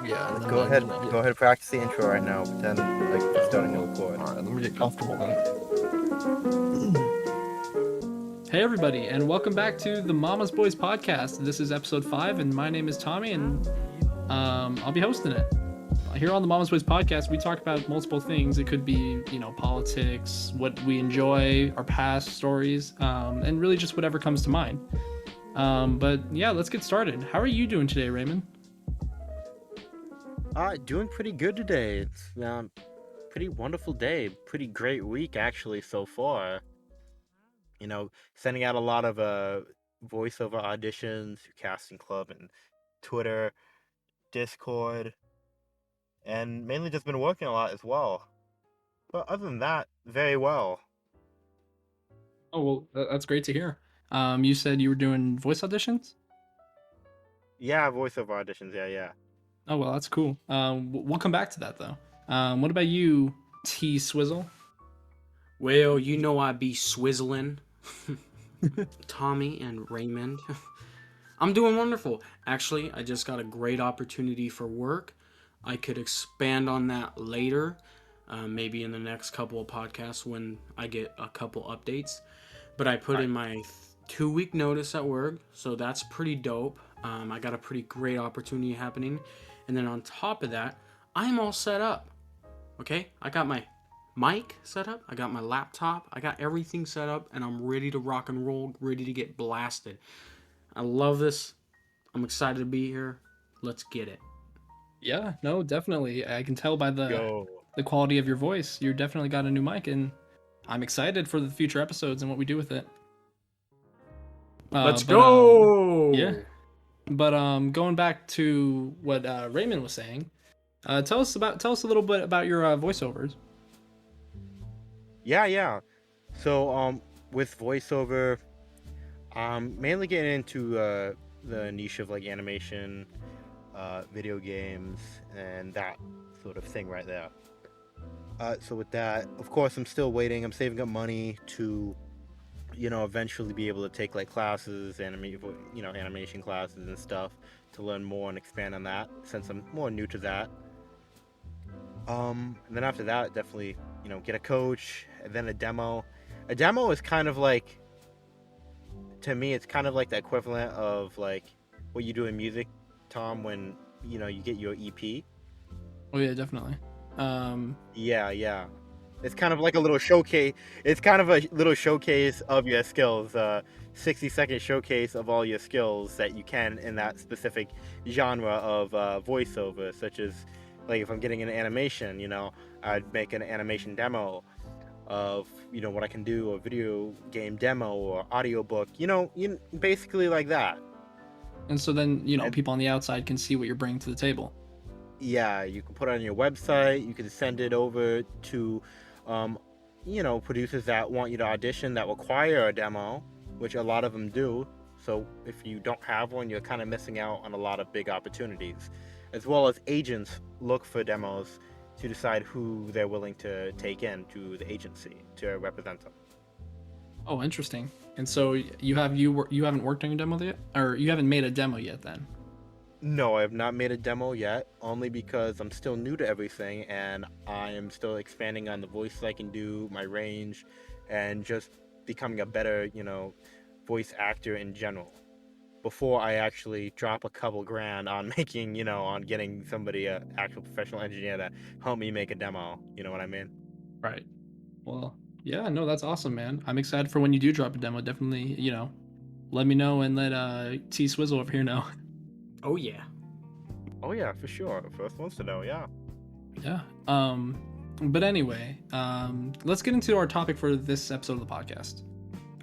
Yeah. Go ahead. Yeah. Go ahead and practice the intro right now. Pretend like we're starting to record. All right, let me get comfortable then. Hey everybody, and welcome back to the Mama's Boys podcast. This is episode 5, and my name is Tommy, and I'll be hosting it. Here on the Mama's Boys podcast, we talk about multiple things. It could be, politics, what we enjoy, our past stories, and really just whatever comes to mind. But yeah, let's get started. How are you doing today, Raymond? Doing pretty good today. It's pretty wonderful day. Pretty great week actually so far. Sending out a lot of voiceover auditions through Casting Club and Twitter, Discord, and mainly just been working a lot as well. But other than that, very well. Oh, well, that's great to hear. You said you were doing voice auditions? Yeah, voiceover auditions. Yeah. Oh, well, that's cool. We'll come back to that, though. What about you, T Swizzle? Well, you know I be swizzling. Tommy and Raymond. I'm doing wonderful. Actually, I just got a great opportunity for work. I could expand on that later, maybe in the next couple of podcasts when I get a couple updates. But I put in my 2-week notice at work, so that's pretty dope. I got a pretty great opportunity happening. And then on top of that, I'm all set up. Okay? I got my mic set up, I got my laptop, I got everything set up, and I'm ready to rock and roll, ready to get blasted. I love this. I'm excited to be here. Let's get it. Yeah, no, definitely. I can tell by Go. the quality of your voice. You definitely got a new mic, and I'm excited for the future episodes and what we do with it. Let's go! Yeah. But going back to what Raymond was saying, tell us a little bit about your voiceovers. Yeah. So with voiceover, mainly getting into the niche of like animation, video games, and that sort of thing right there. So with that, of course, I'm still waiting. I'm saving up money to, eventually be able to take like classes, animation classes and stuff to learn more and expand on that since I'm more new to that. And then after that, definitely, get a coach and then a demo. A demo is kind of like, to me, it's kind of like the equivalent of like what you do in music, Tom, when, you get your EP. Oh yeah, definitely. Yeah. It's kind of like a little showcase. It's kind of a little showcase of your skills, 60-second showcase of all your skills that you can in that specific genre of voiceover, such as, like, if I'm getting an animation, I'd make an animation demo of, what I can do, a video game demo or audiobook, basically like that. And so then, And people on the outside can see what you're bringing to the table. yeah, you can put it on your website. You can send it over to, producers that want you to audition that require a demo, which a lot of them do. So if you don't have one, you're kind of missing out on a lot of big opportunities. As well as agents look for demos to decide who they're willing to take in to the agency to represent them. Oh, interesting. And so you haven't worked on your demo yet, or you haven't made a demo yet then? No, I have not made a demo yet, only because I'm still new to everything and I am still expanding on the voices I can do, my range, and just becoming a better, voice actor in general. Before I actually drop a couple grand on making, on getting somebody, a actual professional engineer to help me make a demo. You know what I mean? Right. Well, yeah, no, that's awesome, man. I'm excited for when you do drop a demo. Definitely, let me know and let T Swizzle over here know. Oh, yeah. Oh yeah, for sure. First wants to know, yeah. Yeah. But anyway, let's get into our topic for this episode of the podcast.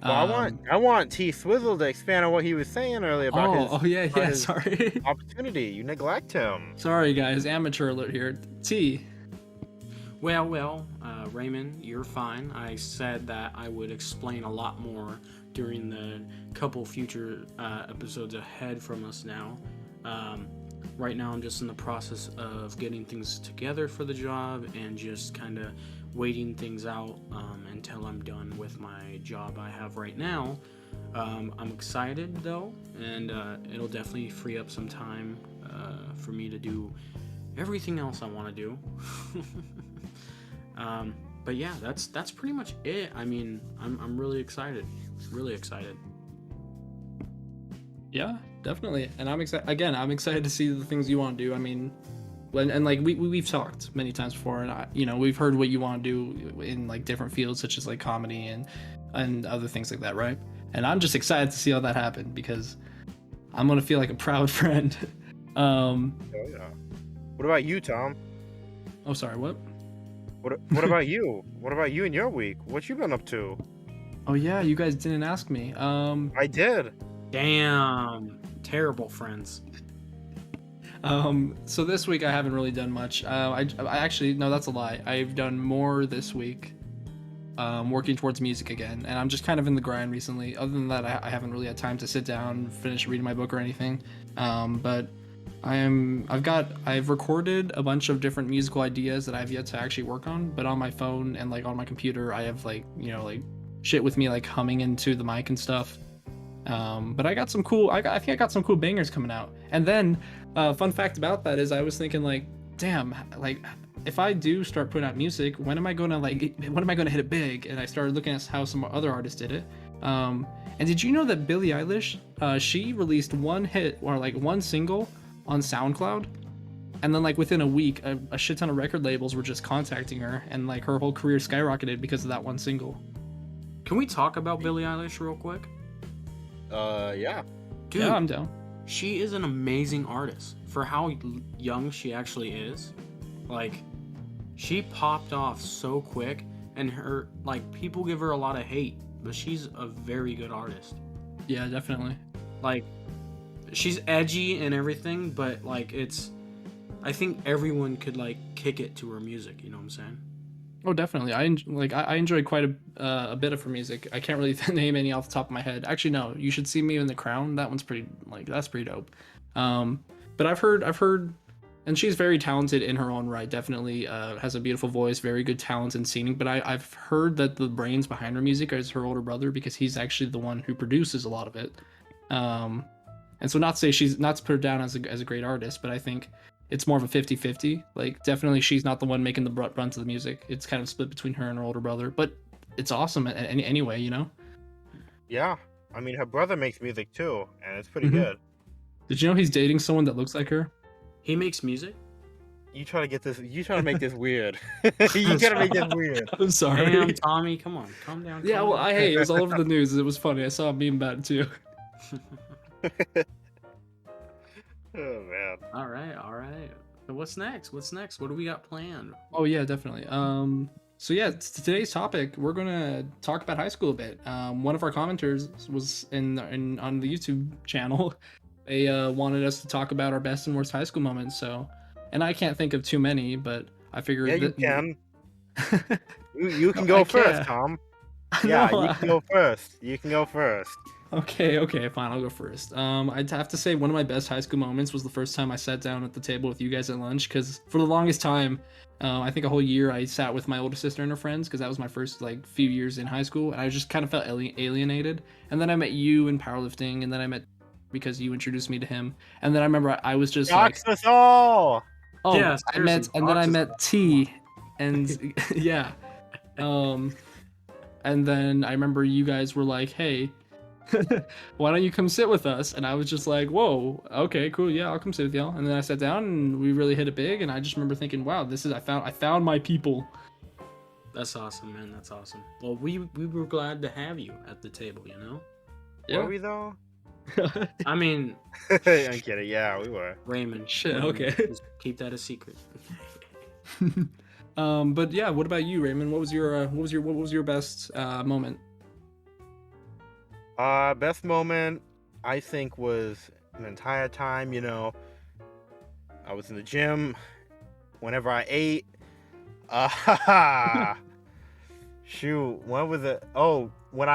Well, I want T Swizzle to expand on what he was saying earlier about his sorry. opportunity. You neglect him. Sorry, guys, amateur alert here. T. Well, Raymond, you're fine. I said that I would explain a lot more during the couple future episodes ahead from us now. Right now, I'm just in the process of getting things together for the job and just kind of waiting things out until I'm done with my job I have right now. I'm excited though, and it'll definitely free up some time for me to do everything else I want to do. But yeah, that's pretty much it. I mean, I'm really excited. Really excited. Yeah, definitely. And I'm excited. Again, I'm excited to see the things you want to do. I mean, and like we've talked many times before, and we've heard what you want to do in like different fields such as like comedy and other things like that, right? And I'm just excited to see how that happen because I'm gonna feel like a proud friend. Oh yeah. What about you, Tom? Oh, sorry, what? What about you? What about you in your week? What you been up to? Oh yeah, you guys didn't ask me. I did. Damn, terrible friends. So this week I haven't really done much. I actually, no, that's a lie. I've done more this week, working towards music again, and I'm just kind of in the grind recently. Other than that, I haven't really had time to sit down, finish reading my book or anything. But I've recorded a bunch of different musical ideas that I've yet to actually work on, but on my phone and like on my computer, I have like, like shit with me like humming into the mic and stuff. But I got some cool, I think I got some cool bangers coming out. And then, fun fact about that is I was thinking like, damn, like if I do start putting out music, when am I gonna hit it big? And I started looking at how some other artists did it. And did you know that Billie Eilish, she released one hit or like one single on SoundCloud, and then like within a week, a shit ton of record labels were just contacting her, and like her whole career skyrocketed because of that one single. Can we talk about Billie Eilish real quick? Yeah. Dude, Yeah, I'm down. she is an amazing artist for how young she actually is. Like, she popped off so quick, and her, like, people give her a lot of hate, but she's a very good artist. Yeah, definitely. Like, she's edgy and everything, but like I think everyone could like kick it to her music, you know what I'm saying? Oh, definitely. I enjoy quite a bit of her music. I can't really name any off the top of my head. Actually, no. You Should See Me in the Crown. That one's that's pretty dope. But I've heard, and she's very talented in her own right. Definitely has a beautiful voice, very good talent in singing. But I've heard that the brains behind her music is her older brother because he's actually the one who produces a lot of it. And so not to put her down as a great artist, but I think it's more of a 50-50. Like, definitely she's not the one making the brunt of the music. It's kind of split between her and her older brother, but it's awesome anyway, Yeah. I mean, her brother makes music too, and it's pretty Mhm. good. Did you know he's dating someone that looks like her? He makes music? You try to make this weird. You gotta make this weird. I'm sorry. Damn, Tommy, come on, calm down. Yeah, calm well, down. hey, it was all over the news. It was funny. I saw a meme about it too. Oh man. All right. So what's next? What do we got planned? Oh yeah, definitely. So yeah, today's topic, we're gonna talk about high school a bit. One of our commenters was in on the YouTube channel. They wanted us to talk about our best and worst high school moments. So, and I can't think of too many, but I figured Yeah, you that can. You can go I first, can't. Tom. Yeah, No, you can go first. You can go first. Okay, fine, I'll go first. I'd have to say one of my best high school moments was the first time I sat down at the table with you guys at lunch, because for the longest time, I think a whole year I sat with my older sister and her friends, because that was my first like few years in high school, and I just kind of felt alienated. And then I met you in powerlifting, and then I met because you introduced me to him, and then I remember I was just like, Dox us all. oh, Yeah, I met, seriously, and then I Fox is met T, and yeah, and then I remember you guys were like, hey, why don't you come sit with us? And I was just like, whoa, okay, cool, yeah, I'll come sit with y'all. And then I sat down and we really hit it big, and I just remember thinking, wow, I found my people. That's awesome, man. That's awesome. Well, we were glad to have you at the table, you know? Were we though? I mean, I'm kidding. Yeah, we were. Raymond. Shit, Raymond, okay. just keep that a secret. But yeah, what about you, Raymond? What was your best moment? Best moment I think was an entire time, I was in the gym whenever I ate. Shoot, when was it? Oh, when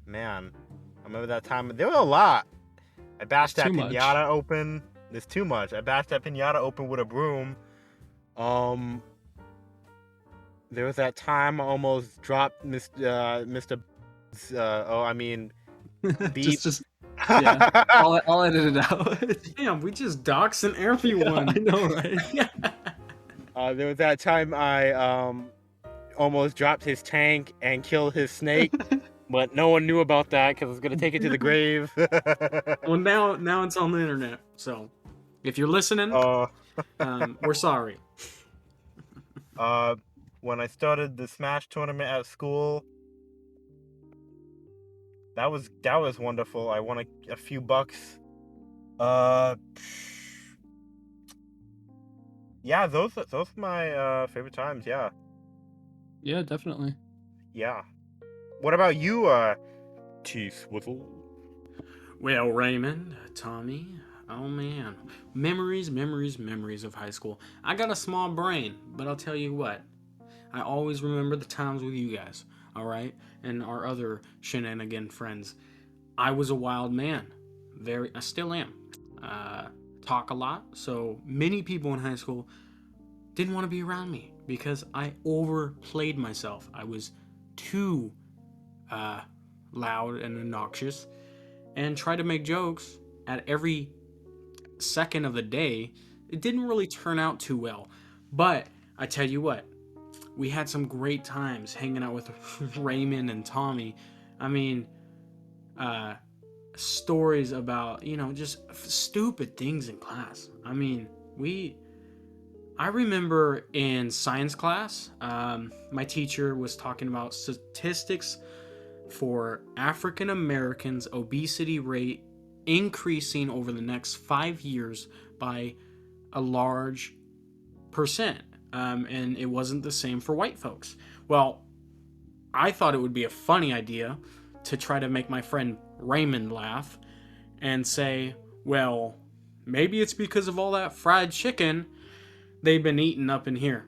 man, I remember that time. There were a lot. I bashed that Too much. pinata open. There's too much. I bashed that pinata open with a broom. There was that time I almost dropped Mr. Beep. just Yeah, I'll edit it out. Damn, we just doxing Yeah, everyone. I know, right? Yeah. There was that time I almost dropped his tank and killed his snake, but no one knew about that because I was gonna take it to the grave. Well, now it's on the internet. So, if you're listening, uh, we're sorry. when I started the Smash tournament at school, that was wonderful. I won a few bucks. Yeah, those are my favorite times. Yeah, Yeah, definitely. yeah. What about you, T Swizzle? Well, Raymond, Tommy, oh man, memories of high school. I got a small brain, but I'll tell you what, I always remember the times with you guys. All right, and our other shenanigan friends. I was a wild man. I still am. Talk a lot. So many people in high school didn't want to be around me because I overplayed myself. I was too loud and obnoxious and tried to make jokes at every second of the day. It didn't really turn out too well. But I tell you what, we had some great times hanging out with Raymond and Tommy. I mean, stories about, just stupid things in class. I mean, I remember in science class, my teacher was talking about statistics for African Americans' obesity rate increasing over the next 5 years by a large percent. And it wasn't the same for white folks. Well, I thought it would be a funny idea to try to make my friend Raymond laugh and say, well, maybe it's because of all that fried chicken they've been eating up in here.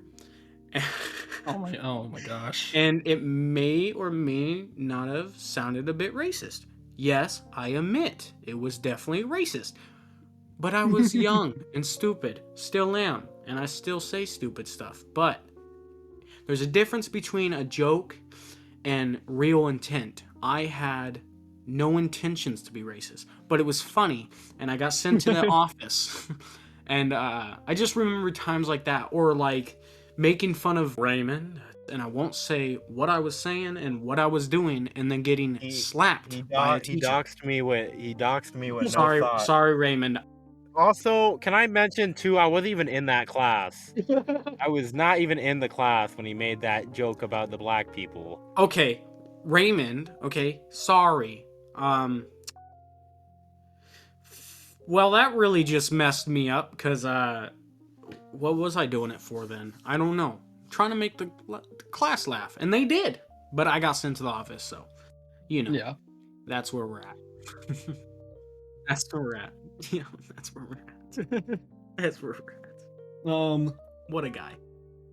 Oh my gosh. And it may or may not have sounded a bit racist. Yes, I admit it was definitely racist. But I was young and stupid. Still am. And I still say stupid stuff. But there's a difference between a joke and real intent. I had no intentions to be racist, but it was funny, and I got sent to the office. And I just remember times like that, or like making fun of Raymond, and I won't say what I was saying and what I was doing, and then getting slapped by a He teacher. doxed me with no thought. Sorry, Raymond. Also, can I mention too? I wasn't even in that class. I was not even in the class when he made that joke about the black people. Okay, Raymond. Okay, sorry. Well, that really just messed me up because what was I doing it for then? I don't know. Trying to make the class laugh, and they did, but I got sent to the office, so Yeah. that's where we're at. That's where we're at. Yeah, that's where we're at. That's where we're at. What a guy.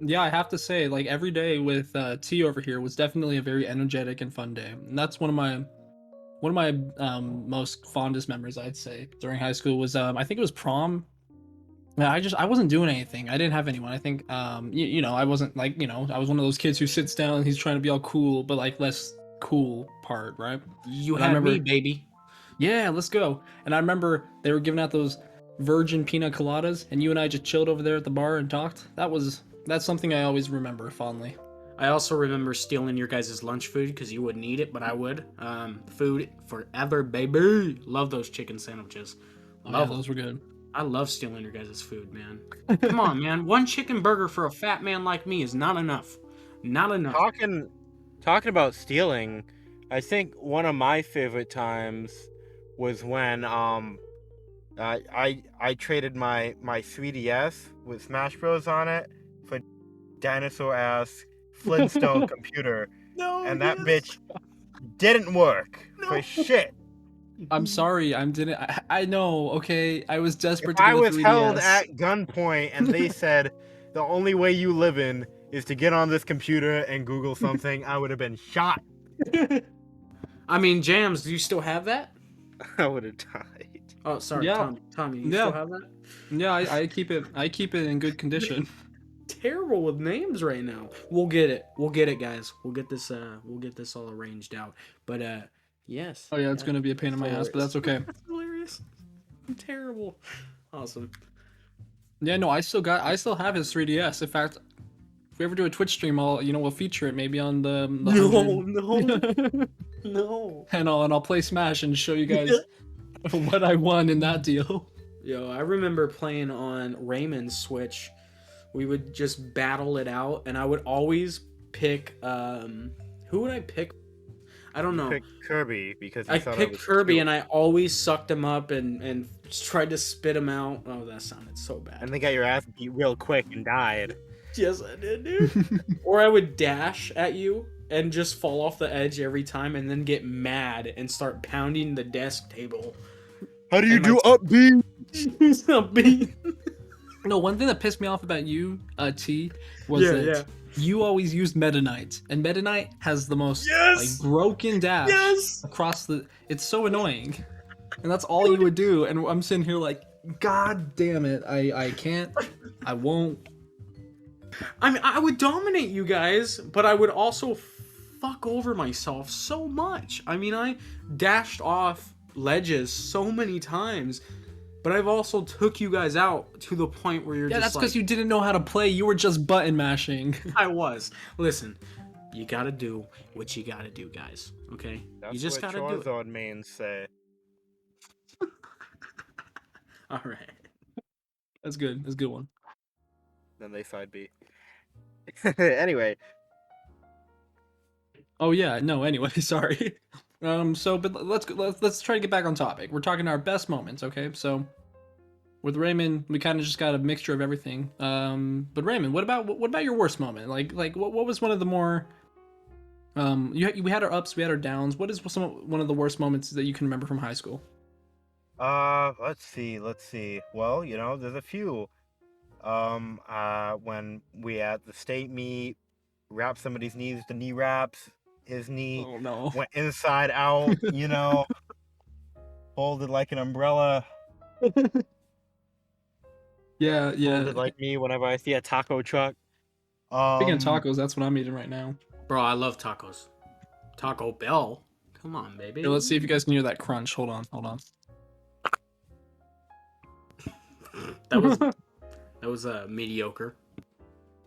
Yeah, I have to say, like, every day with T over here was definitely a very energetic and fun day. And that's one of my most fondest memories, I'd say, during high school was I think it was prom. Yeah, I wasn't doing anything. I didn't have anyone. I think I wasn't like, I was one of those kids who sits down and he's trying to be all cool, but like less cool part, right? You And I had remember, me, baby. yeah, let's go. And I remember they were giving out those virgin pina coladas, and you and I just chilled over there at the bar and talked. That's something I always remember fondly. I also remember stealing your guys' lunch food because you wouldn't eat it, but I would. Food forever, baby. Love those chicken sandwiches. Yeah, those were good. I love stealing your guys' food, man. Come on, man. One chicken burger for a fat man like me is not enough. Not enough. Talking about stealing, I think one of my favorite times was when I traded my 3DS with Smash Bros on it for dinosaur ass Flintstone computer, and that bitch didn't work for shit. I'm sorry, I know, okay? I was desperate If to get I a was 3DS. held at gunpoint and they said the only way you live in is to get on this computer and Google something, I would have been shot. I mean, Jams, do you still have that? I would have died. Oh, sorry, Yeah. Tommy, you Yeah. still have that? Yeah, I keep it in good condition. Terrible with names right now. We'll get it, guys. We'll get this all arranged out. But Yes. Oh yeah, it's gonna be a pain in my ass, but that's okay. That's hilarious. I'm terrible. Awesome. Yeah, no, I still have his 3DS. In fact, if we ever do a Twitch stream, we'll feature it maybe on the No, 100. no. And I'll play Smash and show you guys what I won in that deal. Yo, I remember playing on Raymond's Switch. We would just battle it out, and I would always pick. Who would I pick? I don't know. Pick Kirby because I picked Kirby, and I always sucked him up and tried to spit him out. Oh, that sounded so bad. and they got your ass beat real quick and died. Yes, I did, dude. Or I would dash at you and just fall off the edge every time, and then get mad and start pounding the desk table. How do you And do up B? Upbeat. No, one thing that pissed me off about you, T, was that you always used Meta Knight, and Meta Knight has the most broken dash across the. It's so annoying, and that's all you would do. And I'm sitting here like, God damn it, I can't, I won't. I mean, I would dominate you guys, but I would also fuck over myself so much. I mean, I dashed off ledges so many times, but I've also took you guys out to the point where you're just that's because you didn't know how to play. You were just button mashing. I was. Listen, you gotta do what you gotta do, guys. Okay? That's you just what gotta do it. Charizard mains say. All right. That's good. That's a good one. Then they side B. Anyway. Oh yeah, no. Anyway, sorry. But let's try to get back on topic. We're talking our best moments, okay? So, with Raymond, we kind of just got a mixture of everything. But Raymond, what about your worst moment? Like what was one of the more we had our ups, we had our downs. What is one of the worst moments that you can remember from high school? Let's see. Well, there's a few. When we at the state meet, wrapped somebody's knees with the knee wraps. His knee went inside out, folded like an umbrella. Yeah. Folded like me whenever I see a taco truck. Speaking of tacos, that's what I'm eating right now. Bro, I love tacos. Taco Bell. Come on, baby. Here, let's see if you guys can hear that crunch. Hold on. That was mediocre.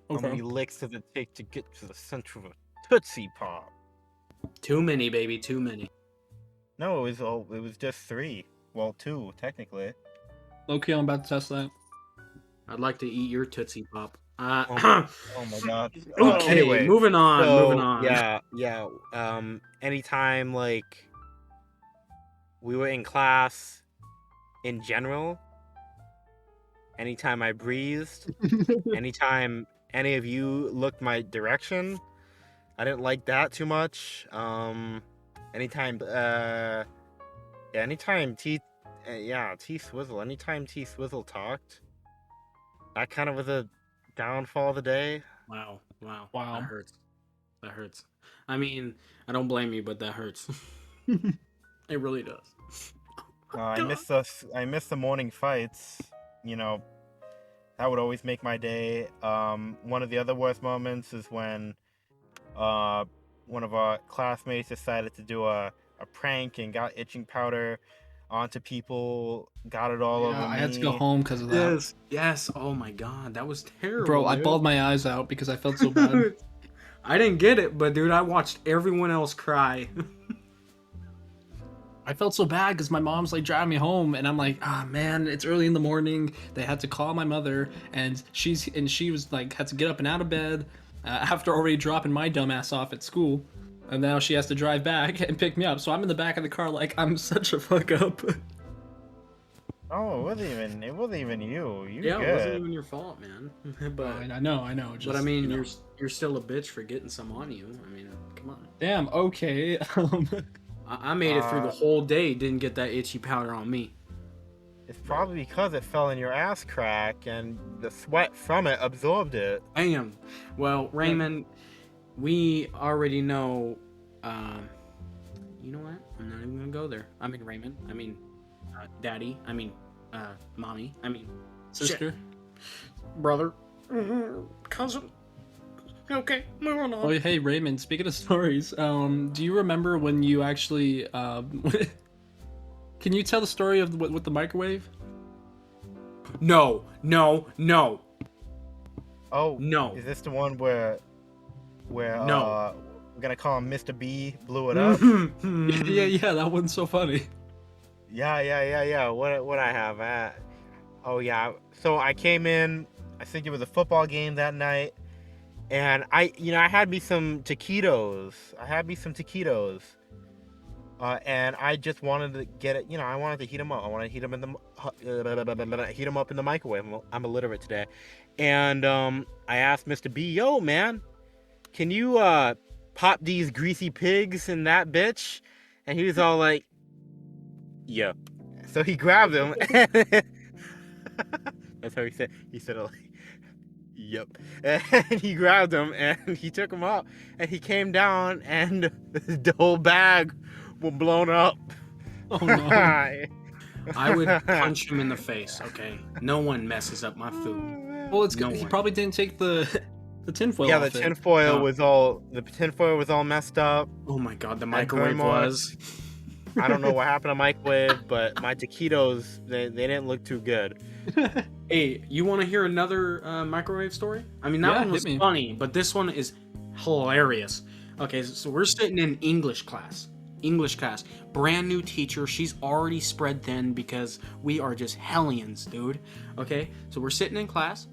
How many licks does it take to get to the center of a Tootsie Pop? Too many, baby. Too many. No, it was just 3. Well, 2 technically. Okay, I'm about to test that. I'd like to eat your Tootsie Pop. Oh my god. Okay, Anyway, moving on. Yeah. Anytime like we were in class in general, anytime I breathed, anytime any of you looked my direction, I didn't like that too much. Anytime T Swizzle. Anytime T Swizzle talked, that kind of was a downfall of the day. Wow. That hurts. I mean, I don't blame you, but that hurts. It really does. I miss the morning fights. That would always make my day. One of the other worst moments is when one of our classmates decided to do a prank and got itching powder onto people, got it all over me. I had to go home because of that. Yes. Oh my god, that was terrible. Bro, dude. I bawled my eyes out because I felt so bad. I didn't get it, but dude, I watched everyone else cry. I felt so bad because my mom's like driving me home, and I'm like, man, it's early in the morning. They had to call my mother, and she was like, had to get up and out of bed after already dropping my dumbass off at school, and now she has to drive back and pick me up. So I'm in the back of the car like I'm such a fuck up. Oh, it wasn't even you. Yeah, good. It wasn't even your fault, man. But I know. Just, but I mean, you're still a bitch for getting some on you. I mean, come on. Damn. Okay. I made it through the whole day, didn't get that itchy powder on me. It's probably because it fell in your ass crack and the sweat from it absorbed it. Damn. Well, Raymond, we already know. You know what? I'm not even gonna go there. I mean, Raymond. I mean, Daddy. I mean, Mommy. I mean, sister, brother, cousin. Okay, moving Oh, on. hey Raymond. Speaking of stories, do you remember when you actually can you tell the story of with the microwave? No, no, no, Oh, no, is this the one where no. we're gonna call him Mr. B blew it up? Yeah. That one's so funny. Yeah. What I have at? Oh yeah. So I came in. I think it was a football game that night, and I had me some taquitos. And I just wanted to get it. I wanted to heat them up. I wanted to heat them heat them up in the microwave. I'm illiterate today, and I asked Mr. B, "Yo, man, can you pop these greasy pigs in that bitch?" And he was all like, "Yeah." So he grabbed them. That's how he said. He said it like, "Yep." And he grabbed them and he took them out. And he came down and the whole bag was blown up. Oh no. I would punch him in the face. Okay, no one messes up my food. Well, No he one. probably didn't take the tinfoil Yeah, off the it. tinfoil Oh. was all messed up. Oh my god, the And microwave Burma- was. I don't know what happened to microwave, but my taquitos they didn't look too good. Hey, you want to hear another microwave story? I mean, that Yeah, one was hit me. funny, but this one is hilarious. Okay, so we're sitting in English class. Brand new teacher. She's already spread thin because we are just hellions, dude. Okay, so we're sitting in class,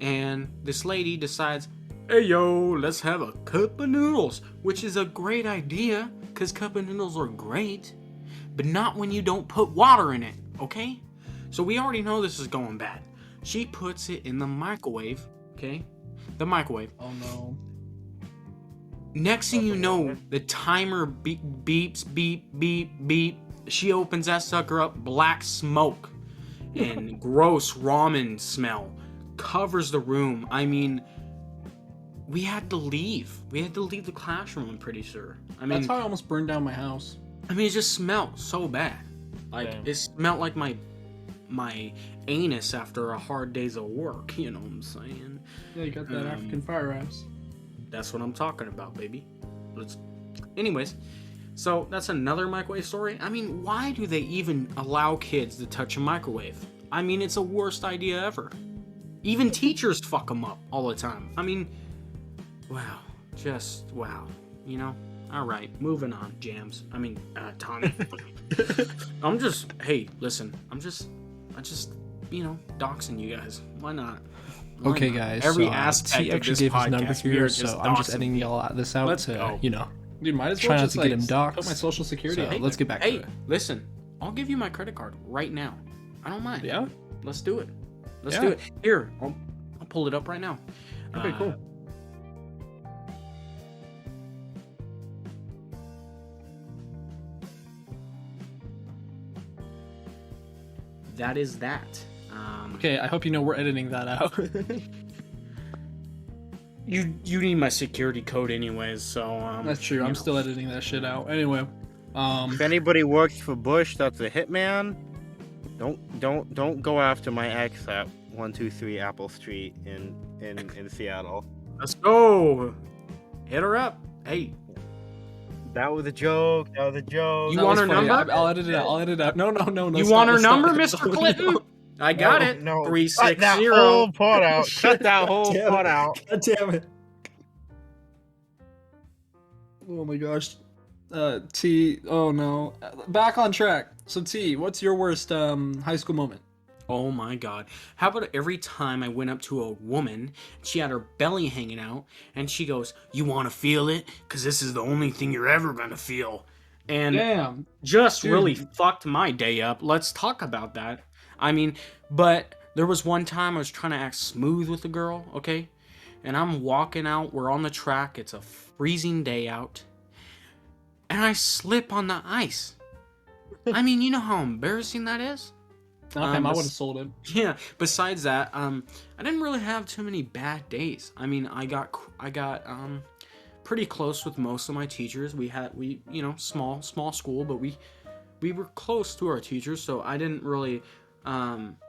and this lady decides, hey yo, let's have a cup of noodles, which is a great idea because cup of noodles are great, but not when you don't put water in it, okay? So we already know this is going bad. She puts it in the microwave, okay? The microwave. Oh no. Next thing you know, the timer beeps, beep. She opens that sucker up, black smoke and gross ramen smell covers the room. I mean, we had to leave. We had to leave the classroom, I'm pretty sure. That's how I almost burned down my house. It just smelled so bad. Like, Damn. it smelled like my anus after a hard day's of work, you know what I'm saying? Yeah, you got that African fire ass. That's what I'm talking about, baby. Anyways, so that's another microwave story. I mean, why do they even allow kids to touch a microwave? I mean, it's the worst idea ever. Even teachers fuck them up all the time. I mean, wow. Just wow. You know? Alright, moving on, Jams. Tommy. Hey, listen. I just, doxing you guys. Why not? Okay, guys. Every so, aspect T of actually this gave his number podcast, we here, are so just I'm just doxing editing people. all this out Let's to, go. Dude, might as well try not just to like get him put doxed. my social security So, out. Let's get back to it. Listen. I'll give you my credit card right now. I don't mind. Yeah? Let's do it. Let's Yeah. do it. Here, I'll pull it up right now. Okay, cool. That is that. Okay, I hope you know we're editing that out. You need my security code anyways, so That's true. I'm still editing that shit out. Anyway, If anybody works for Bush that's a hitman, don't go after my ex at 123 Apple Street in Seattle. Let's go. Hit her up. Hey, That was a joke. You that want was her funny. number? I'll edit it out. I'll edit it out. No. you stop, want her let's stop. number, Mr. Clinton? I got it. No. 360. Cut that whole part out. Shut that whole Damn part it. out. God damn it. Oh my gosh. T. Oh no. Back on track. So T, what's your worst high school moment? Oh my god. How about every time I went up to a woman, she had her belly hanging out, and she goes, you want to feel it? Because this is the only thing you're ever going to feel. And Damn. just Dude. really fucked my day up. Let's talk about that. But there was one time I was trying to act smooth with a girl, okay? And I'm walking out, we're on the track, it's a freezing day out, and I slip on the ice. You know how embarrassing that is? Okay, I would have sold it. Yeah, besides that, I didn't really have too many bad days. I got pretty close with most of my teachers. We small school, but we were close to our teachers, so I didn't really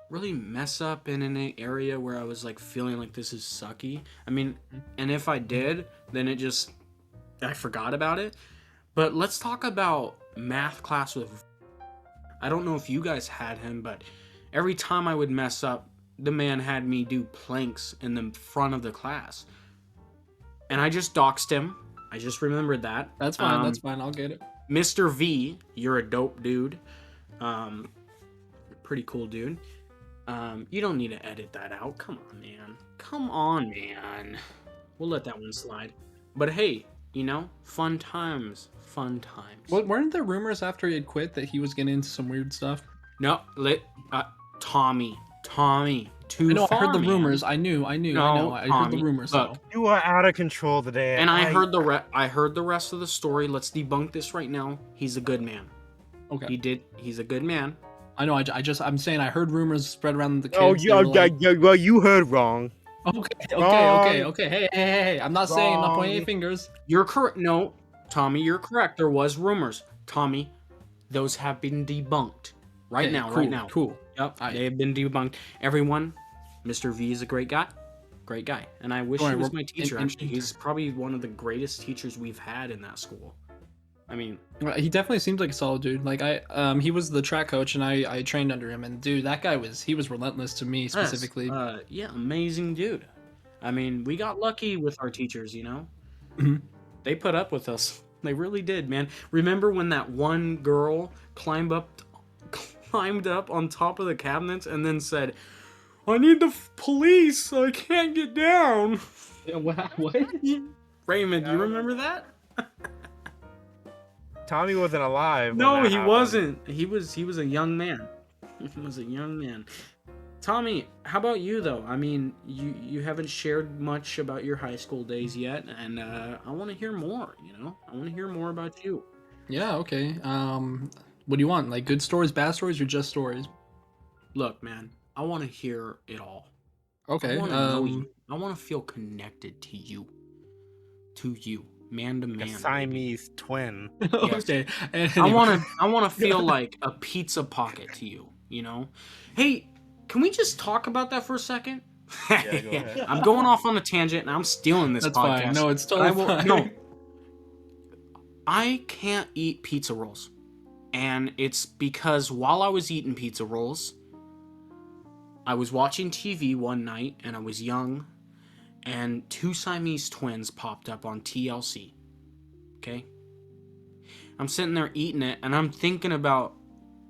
really mess up in an area where I was like feeling like this is sucky. I mean, and if I did, then I forgot about it. But let's talk about math class with. I don't know if you guys had him, but every time I would mess up, the man had me do planks in the front of the class. And I just doxed him. I just remembered that. That's fine. That's fine. I'll get it. Mr. V, you're a dope dude. Pretty cool dude. You don't need to edit that out. Come on, man. Come on, man. We'll let that one slide. But hey, fun times. Fun times. Weren't there rumors after he had quit that he was getting into some weird stuff? No, Tommy. Too I know. far, I heard the man. rumors. I knew. I heard the rumors. Look, So. You are out of control today. And I heard the rest of the story. Let's debunk this right now. He's a good man. Okay. He's a good man. I know. I'm saying I heard rumors spread around the kids. Oh, well, you heard wrong. Okay. Hey. I'm not saying. I'm not pointing any fingers. You're correct. No, Tommy, you're correct. There was rumors. Tommy, those have been debunked. Right now. Cool. Yep, they have been debunked. Everyone, Mr. V is a great guy. Great guy. And I wish he was my teacher, actually. He's probably one of the greatest teachers we've had in that school. I mean... He definitely seems like a solid dude. Like, he was the track coach, and I trained under him. And, dude, that guy was relentless to me, specifically. Yes. Yeah, amazing dude. I mean, we got lucky with our teachers, Mm-hmm. They put up with us. They really did, man. Remember when that one girl climbed up on top of the cabinets and then said, "I need the police, I can't get down." Yeah, what? Raymond, you remember that? Tommy wasn't alive. No, he wasn't. He was a young man. He was a young man. Tommy, how about you though? I mean, you haven't shared much about your high school days yet, and I want to hear more. I want to hear more about you. Yeah. Okay. What do you want? Like good stories, bad stories, or just stories? Look, man, I want to hear it all. Okay. I want to know you. I want to feel connected to you, man to man. A Siamese twin. Okay. Anyway. I want to feel like a pizza pocket to you. Hey, can we just talk about that for a second? Yeah, go ahead. I'm going off on a tangent and I'm stealing this That's podcast. fine. No, it's totally fine. No, I can't eat pizza rolls. And it's because while I was eating pizza rolls, I was watching TV one night and I was young, and two Siamese twins popped up on TLC. Okay? I'm sitting there eating it and I'm thinking about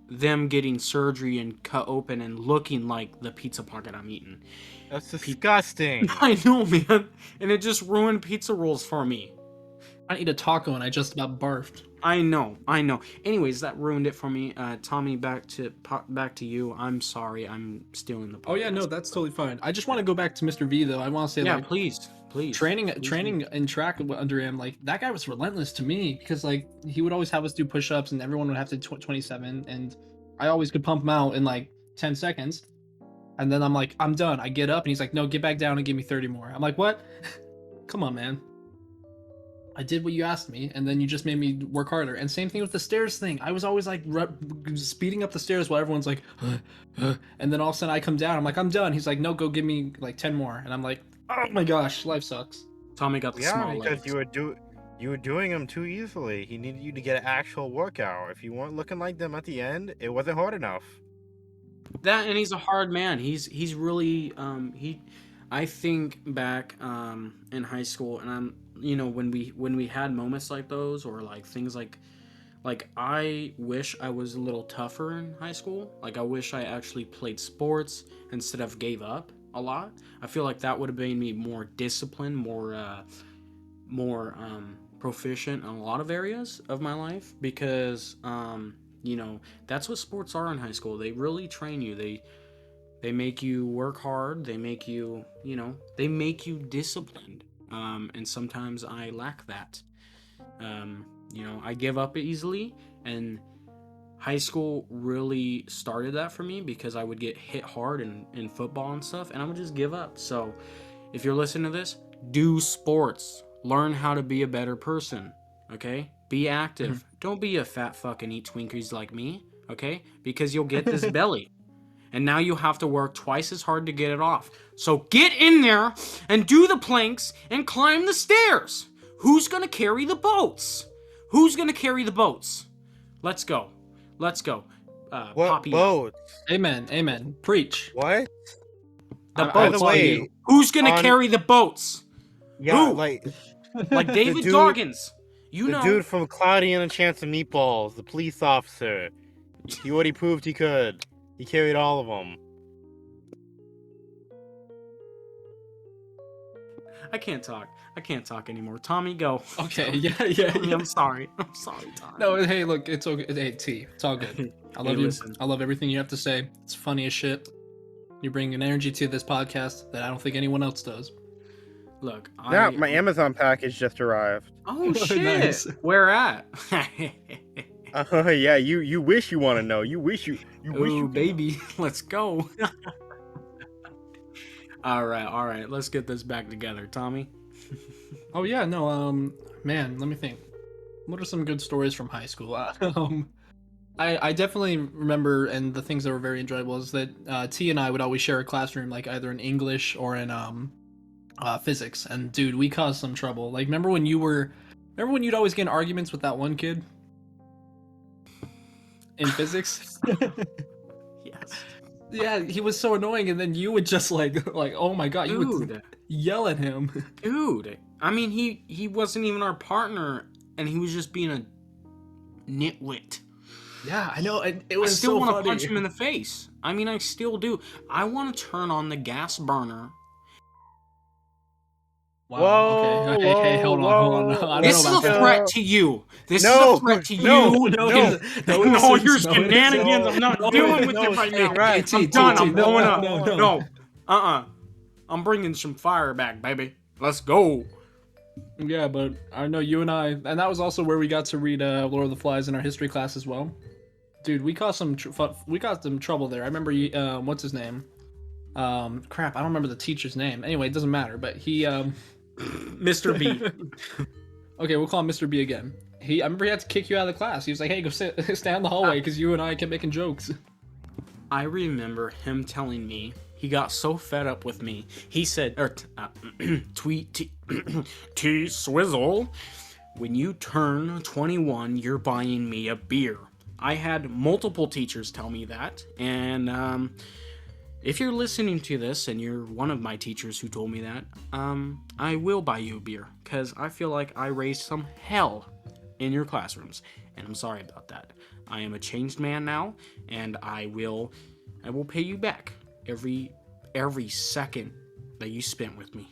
them getting surgery and cut open and looking like the pizza pocket I'm eating. That's disgusting. I know, man. And it just ruined pizza rolls for me. I eat a taco and I just about barfed. I know. Anyways, that ruined it for me. Tommy, back to you. I'm sorry, I'm stealing the podcast. Oh yeah, no, that's totally fine. I just want to go back to Mr. V though. I want to say, yeah, like, please. Training in track under him, like that guy was relentless to me because like he would always have us do push-ups and everyone would have to 27, and I always could pump them out in like 10 seconds, and then I'm like, I'm done. I get up and he's like, no, get back down and give me 30 more. I'm like, what? Come on, man. I did what you asked me, and then you just made me work harder. And same thing with the stairs thing. I was always like speeding up the stairs while everyone's like, and then all of a sudden I come down. I'm like, I'm done. He's like, no, go give me like 10 more. And I'm like, oh my gosh, life sucks. Tommy got the small because legs. you were doing them too easily. He needed you to get an actual workout. If you weren't looking like them at the end, it wasn't hard enough. That, and he's a hard man. He's really I think back in high school, and I'm when we had moments like those, or like things like I wish I was a little tougher in high school. Like I wish I actually played sports instead of gave up a lot. I feel like that would have made me more disciplined, more proficient in a lot of areas of my life, because that's what sports are in high school. They really train you. They make you work hard. They make you, they make you disciplined. And sometimes I lack that. I give up easily, and high school really started that for me because I would get hit hard in football and stuff, and I would just give up. So if you're listening to this, do sports. Learn how to be a better person, okay? Be active. Don't be a fat fucking eat Twinkies like me, okay? Because you'll get this belly. And now you have to work twice as hard to get it off. So get in there and do the planks and climb the stairs. Who's gonna carry the boats? Who's gonna carry the boats? Let's go. Let's go. What Poppy. boat? Amen. Preach. What? The By boats. the way, Who's gonna on- carry the boats? yeah, Who? like Like David dude- Goggins. You the know. dude from Cloudy and the Chance of Meatballs, the police officer. He already proved he could. He carried all of them. I can't talk. I can't talk anymore. Tommy, go. Okay, yeah. I'm sorry. I'm sorry, Tommy. No, hey, look, it's okay. Hey, T, it's all good. I love Hey, you. listen. I love everything you have to say. It's funny as shit. You bring an energy to this podcast that I don't think anyone else does. Look, Yeah, my Amazon package just arrived. Oh shit! Nice. Where at? Yeah, you wish you want to know. You wish you wish Ooh, you baby, let's go. All right. Let's get this back together, Tommy. Oh yeah, no, man, let me think. What are some good stories from high school? I definitely remember, and the things that were very enjoyable is that T and I would always share a classroom, like either in English or in physics. And dude, we caused some trouble. Like, remember when you'd always get in arguments with that one kid in physics? Yes. Yeah, he was so annoying, and then you would just like oh my god, you would Dude, yell at him. dude. I mean, he wasn't even our partner, and he was just being a nitwit. Yeah, I know. And it I was still so want to funny. punch him in the face. I mean, I still do. I want to turn on the gas burner. Wow. Whoa, Okay. Hey, hold on. whoa, I don't This is know a about that. threat to you. This No, is a threat to no, you. No, and no, no, it your isn't. No, it shenanigans. isn't. I'm not No, dealing with no, it right hey, now. right. I'm done. I'm blowing up. No. I'm bringing some fire back, baby. Let's go. Yeah, but I know you and I, and that was also where we got to read Lord of the Flies in our history class as well. Dude, we caused some trouble there. I remember what's his name? Crap, I don't remember the teacher's name. Anyway, it doesn't matter. But he, Mr. B. Okay, we'll call him Mr. B again. I remember he had to kick you out of the class. He was like, "Hey, go stand in the hallway," because you and I kept making jokes. I remember him telling me he got so fed up with me. He said, T Swizzle, when you turn 21, you're buying me a beer. I had multiple teachers tell me that, and if you're listening to this and you're one of my teachers who told me that, I will buy you a beer, because I feel like I raised some hell in your classrooms, and I'm sorry about that. I am a changed man now, and I will pay you back every second that you spent with me.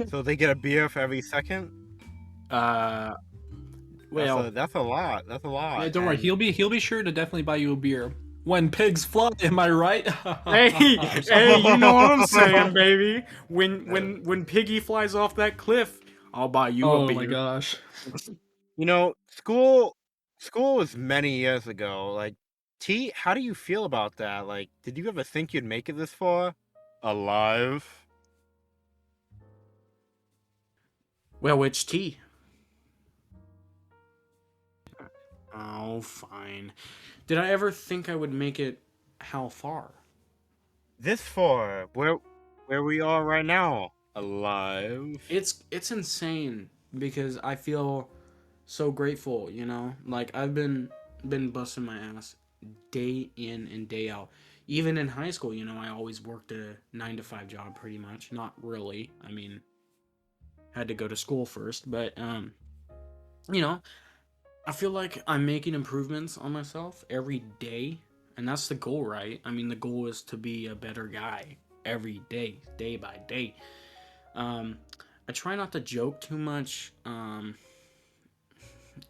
So they get a beer for every second? Well, That's a lot. That's a lot. Yeah, don't worry. And- He'll be sure to definitely buy you a beer when pigs fly. Am I right? hey, you know what I'm saying, baby. When Piggy flies off that cliff, I'll buy you a beer. Oh my gosh. You know, school was many years ago. Like, T, how do you feel about that? Like, did you ever think you'd make it this far? Alive? Well, which tea? Oh, fine. Did I ever think I would make it how far? This far? Where we are right now? Alive? It's insane because I feel so grateful, you know? Like I've been busting my ass day in and day out. Even in high school, you know, I always worked a 9-to-5 job pretty much. Not really. I mean, had to go to school first, but you know, I feel like I'm making improvements on myself every day, and that's the goal, right? I mean, the goal is to be a better guy every day, day by day. I try not to joke too much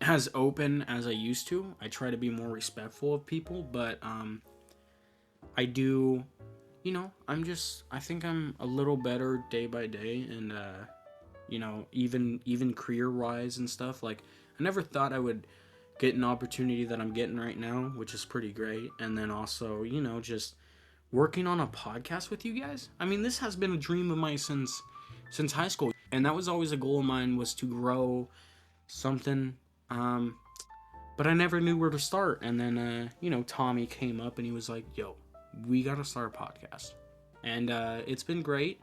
as open as I used to. I try to be more respectful of people, but I do, you know, I think I'm a little better day by day, and you know, even career-wise and stuff. Like, I never thought I would get an opportunity that I'm getting right now, which is pretty great. And then also, you know, just working on a podcast with you guys. I mean, this has been a dream of mine since high school, and that was always a goal of mine, was to grow something. But I never knew where to start. And then, you know, Tommy came up and he was like, "Yo, we got to start a podcast. And it's been great.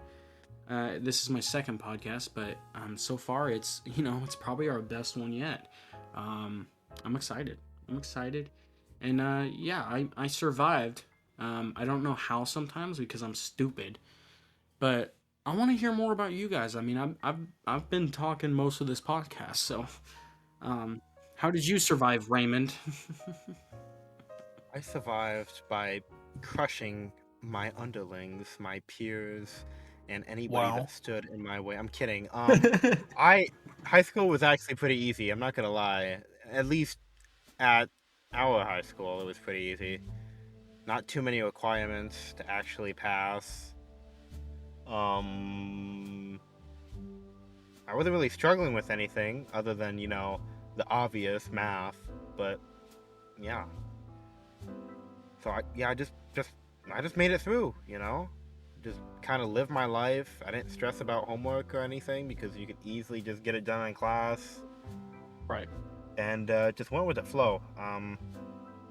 This is my second podcast, but so far it's probably our best one yet. I'm excited. And I survived. I don't know how sometimes because I'm stupid, but I want to hear more about you guys. I mean, I've been talking most of this podcast, so how did you survive, Raymond? I survived by crushing my underlings, my peers, and anybody Wow. that stood in my way. I'm kidding. I high school was actually pretty easy. I'm not gonna lie. At least at our high school, it was pretty easy. Not too many requirements to actually pass. I wasn't really struggling with anything other than the obvious math, but yeah. So I just made it through, just kind of lived my life. I didn't stress about homework or anything because you could easily just get it done in class. Right. And just went with the flow.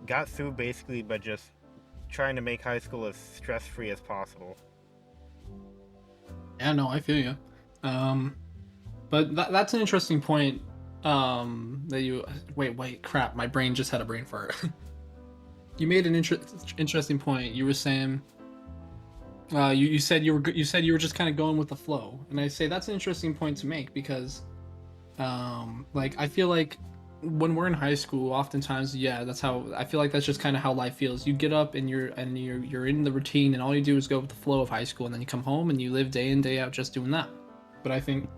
Got through basically by just trying to make high school as stress-free as possible. Yeah, no, I feel you. But that's an interesting point. That you wait, crap! My brain just had a brain fart. You made an interesting point. You were saying, you said you were just kind of going with the flow, and I say that's an interesting point to make because, like I feel like when we're in high school, oftentimes, yeah, that's how I feel like that's just kind of how life feels. You get up and you're in the routine, and all you do is go with the flow of high school, and then you come home and you live day in day out just doing that. But I think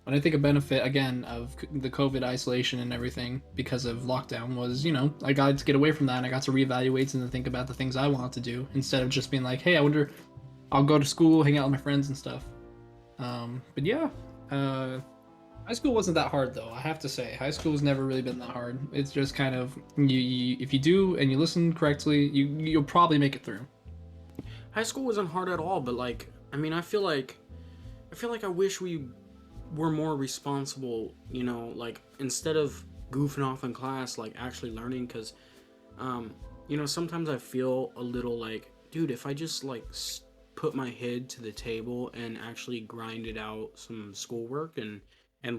a benefit again of the COVID isolation and everything because of lockdown was, I got to get away from that and I got to reevaluate and think about the things I wanted to do instead of just being like, hey, I wonder, I'll go to school, hang out with my friends and stuff. But yeah, high school wasn't that hard though. I have to say, high school has never really been that hard. It's just kind of you if you do and you listen correctly, you'll probably make it through. High school wasn't hard at all, but I mean, I feel like I wish we were more responsible, instead of goofing off in class, actually learning, because sometimes I feel a little like, dude, if I just put my head to the table and actually grinded out some schoolwork and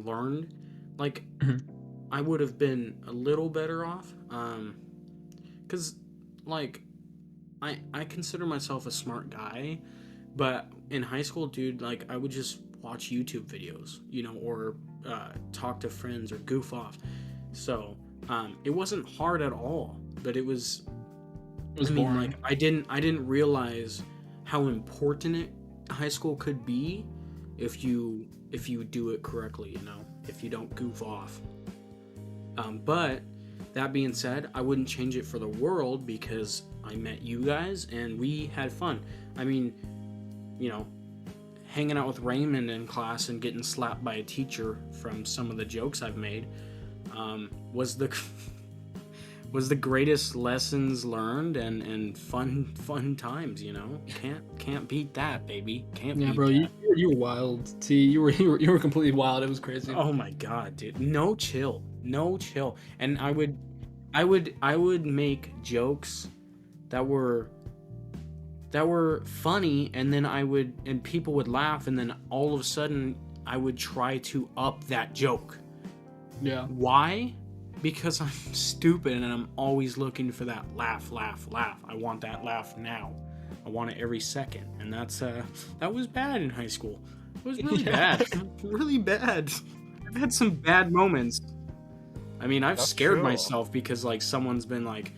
learned, I would have been a little better off, because I consider myself a smart guy, but in high school, dude, I would just watch YouTube videos, or talk to friends or goof off. So it wasn't hard at all, but it was Boring. I didn't realize how important high school could be if you do it correctly, if you don't goof off. But that being said, I wouldn't change it for the world because I met you guys and we had fun. I mean, hanging out with Raymond in class and getting slapped by a teacher from some of the jokes I've made was the greatest lessons learned and fun times. Can't beat that, baby. Can't beat bro, that. you were wild. T, you were completely wild. It was crazy. Oh my god, dude, no chill. And I would make jokes that were funny, and then people would laugh, and then all of a sudden I would try to up that joke. Yeah. Why? Because I'm stupid and I'm always looking for that laugh. I want that laugh now. I want it every second. And that was bad in high school. It was really bad. Really bad. I've had some bad moments. I mean, I've scared myself because someone's been like,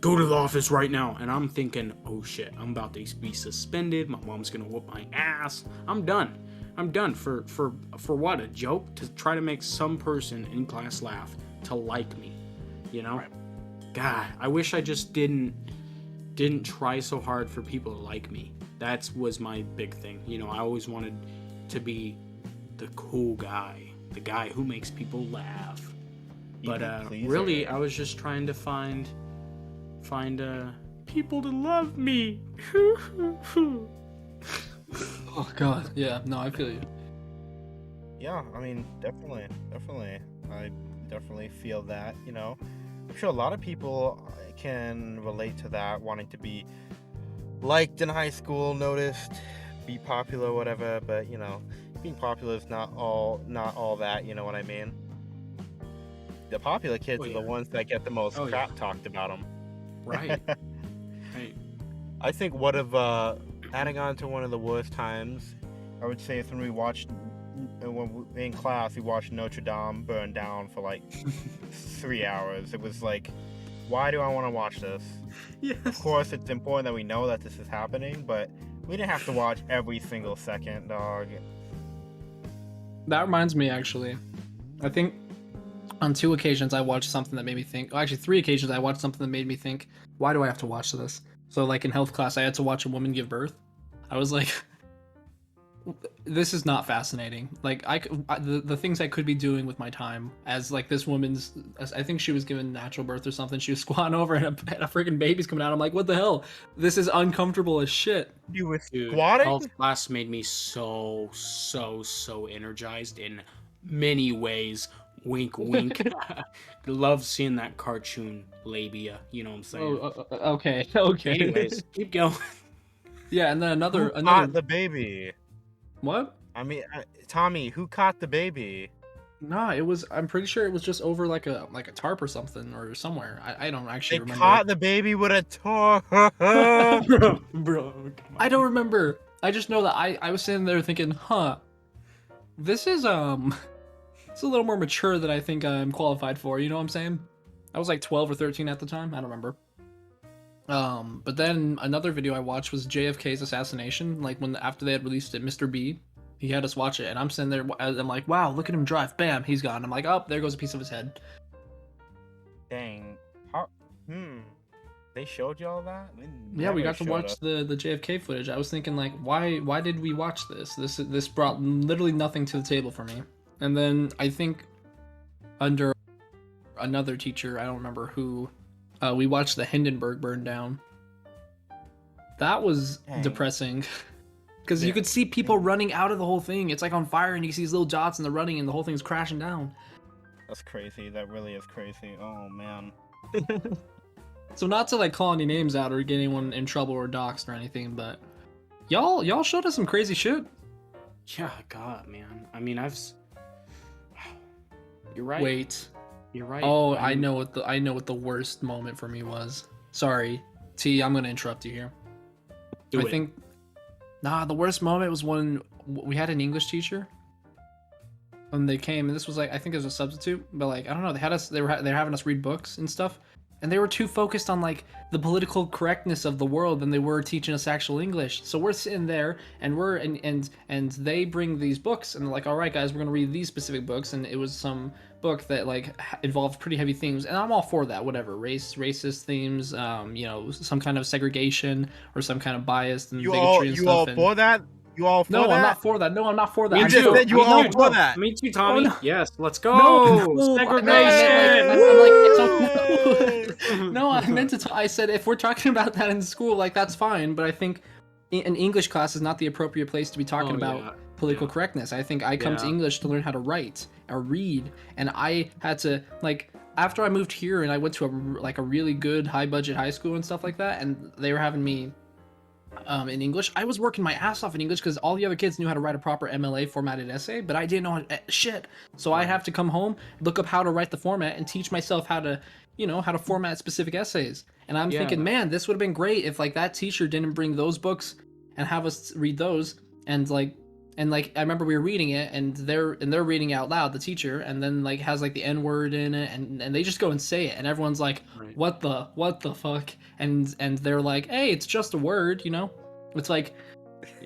go to the office right now, and I'm thinking, oh shit, I'm about to be suspended, my mom's gonna whoop my ass, I'm done for what, a joke? To try to make some person in class laugh, to like me, Right. God, I wish I just didn't try so hard for people to like me. That was my big thing, I always wanted to be the cool guy, the guy who makes people laugh. But really, I was just trying to find people to love me. Oh god, yeah, no, I feel you. Yeah, I mean, definitely. I definitely feel that, I'm sure a lot of people can relate to that, wanting to be liked in high school, noticed, be popular, whatever. But being popular is not all that. You know what I mean? The popular kids Oh are yeah. the ones that get the most Oh yeah. crap talked about them. Right. Right. I think adding on to one of the worst times, I would say, is when in class we watched Notre Dame burn down for like 3 hours. It was like, why do I want to watch this? Yes. Of course, it's important that we know that this is happening, but we didn't have to watch every single second, dog. That reminds me, actually. I think on 2 occasions I watched something that made me think. Well, actually, 3 occasions I watched something that made me think, why do I have to watch this? So, like in health class, I had to watch a woman give birth. I was like, this is not fascinating. Like the things I could be doing with my time as like this woman's, I think she was given natural birth or something. She was squatting over and a freaking baby's coming out. I'm like, what the hell? This is uncomfortable as shit. You were Dude, squatting? health class made me so energized in many ways. Wink, wink. Love seeing that cartoon labia. You know what I'm saying? Okay, okay. Anyways, keep going. Yeah, and then Who another caught the baby? what? I mean, Tommy, who caught the baby? Nah, it was. I'm pretty sure it was just over like a tarp or something or somewhere. I don't actually They remember. caught the baby with a tarp. Bro, I don't remember. I just know that I was sitting there thinking, this is it's a little more mature than I think I'm qualified for. You know what I'm saying? I was like 12 or 13 at the time. I don't remember. But then another video I watched was JFK's assassination. Like after they had released it, Mr. B, he had us watch it, and I'm sitting there. I'm like, wow, look at him drive. Bam, he's gone. I'm like, oh, there goes a piece of his head. Dang. They showed y'all that? Yeah, we got to watch the JFK footage. I was thinking like, why did we watch this? This brought literally nothing to the table for me. And then I think under another teacher, I don't remember who, we watched the Hindenburg burn down. That was depressing. Because you could see people running out of the whole thing. It's like on fire, and you see these little dots, and they're running, and the whole thing's crashing down. That's crazy. That really is crazy. Oh man. So not to like call any names out or get anyone in trouble or doxxed or anything, but y'all showed us some crazy shit. Yeah, God, man. I mean, You're right. Wait. You're right. Oh, I know what the worst moment for me was. Sorry, T. I'm gonna interrupt you here. Do it. think. Nah, the worst moment was when we had an English teacher. When they came, and this was like, I think it was a substitute, but like I don't know, they were having us read books and stuff, and they were too focused on like the political correctness of the world than they were teaching us actual English. So we're sitting there, and and they bring these books, and they're like, all right guys, we're gonna read these specific books, and it was some book that like involved pretty heavy themes, and I'm all for that, whatever, racist themes, some kind of segregation or some kind of bias and bigotry and stuff. You all for that? You all for that? No, I'm not for that. No, I'm not for that. You I just know- said you I all know- for that. Me too, Tommy. Oh, no. Yes, let's go. No, Segregation. I'm like, it's okay. No, I meant to. I said if we're talking about that in school, like that's fine. But I think an English class is not the appropriate place to be talking about political correctness. I think I come to English to learn how to write or read, and I had to like after I moved here and I went to a really good high budget high school and stuff like that, and they were having me in English. I was working my ass off in English because all the other kids knew how to write a proper MLA formatted essay, but I didn't know shit. So I have to come home, look up how to write the format, and teach myself how to, how to format specific essays. And I'm thinking, man, this would have been great if like that teacher didn't bring those books and have us read those. And like I remember we were reading it, and they're reading out loud, the teacher, and then like has like the N word in it, and they just go and say it, and everyone's like, what the fuck, and they're like, hey, it's just a word, it's like,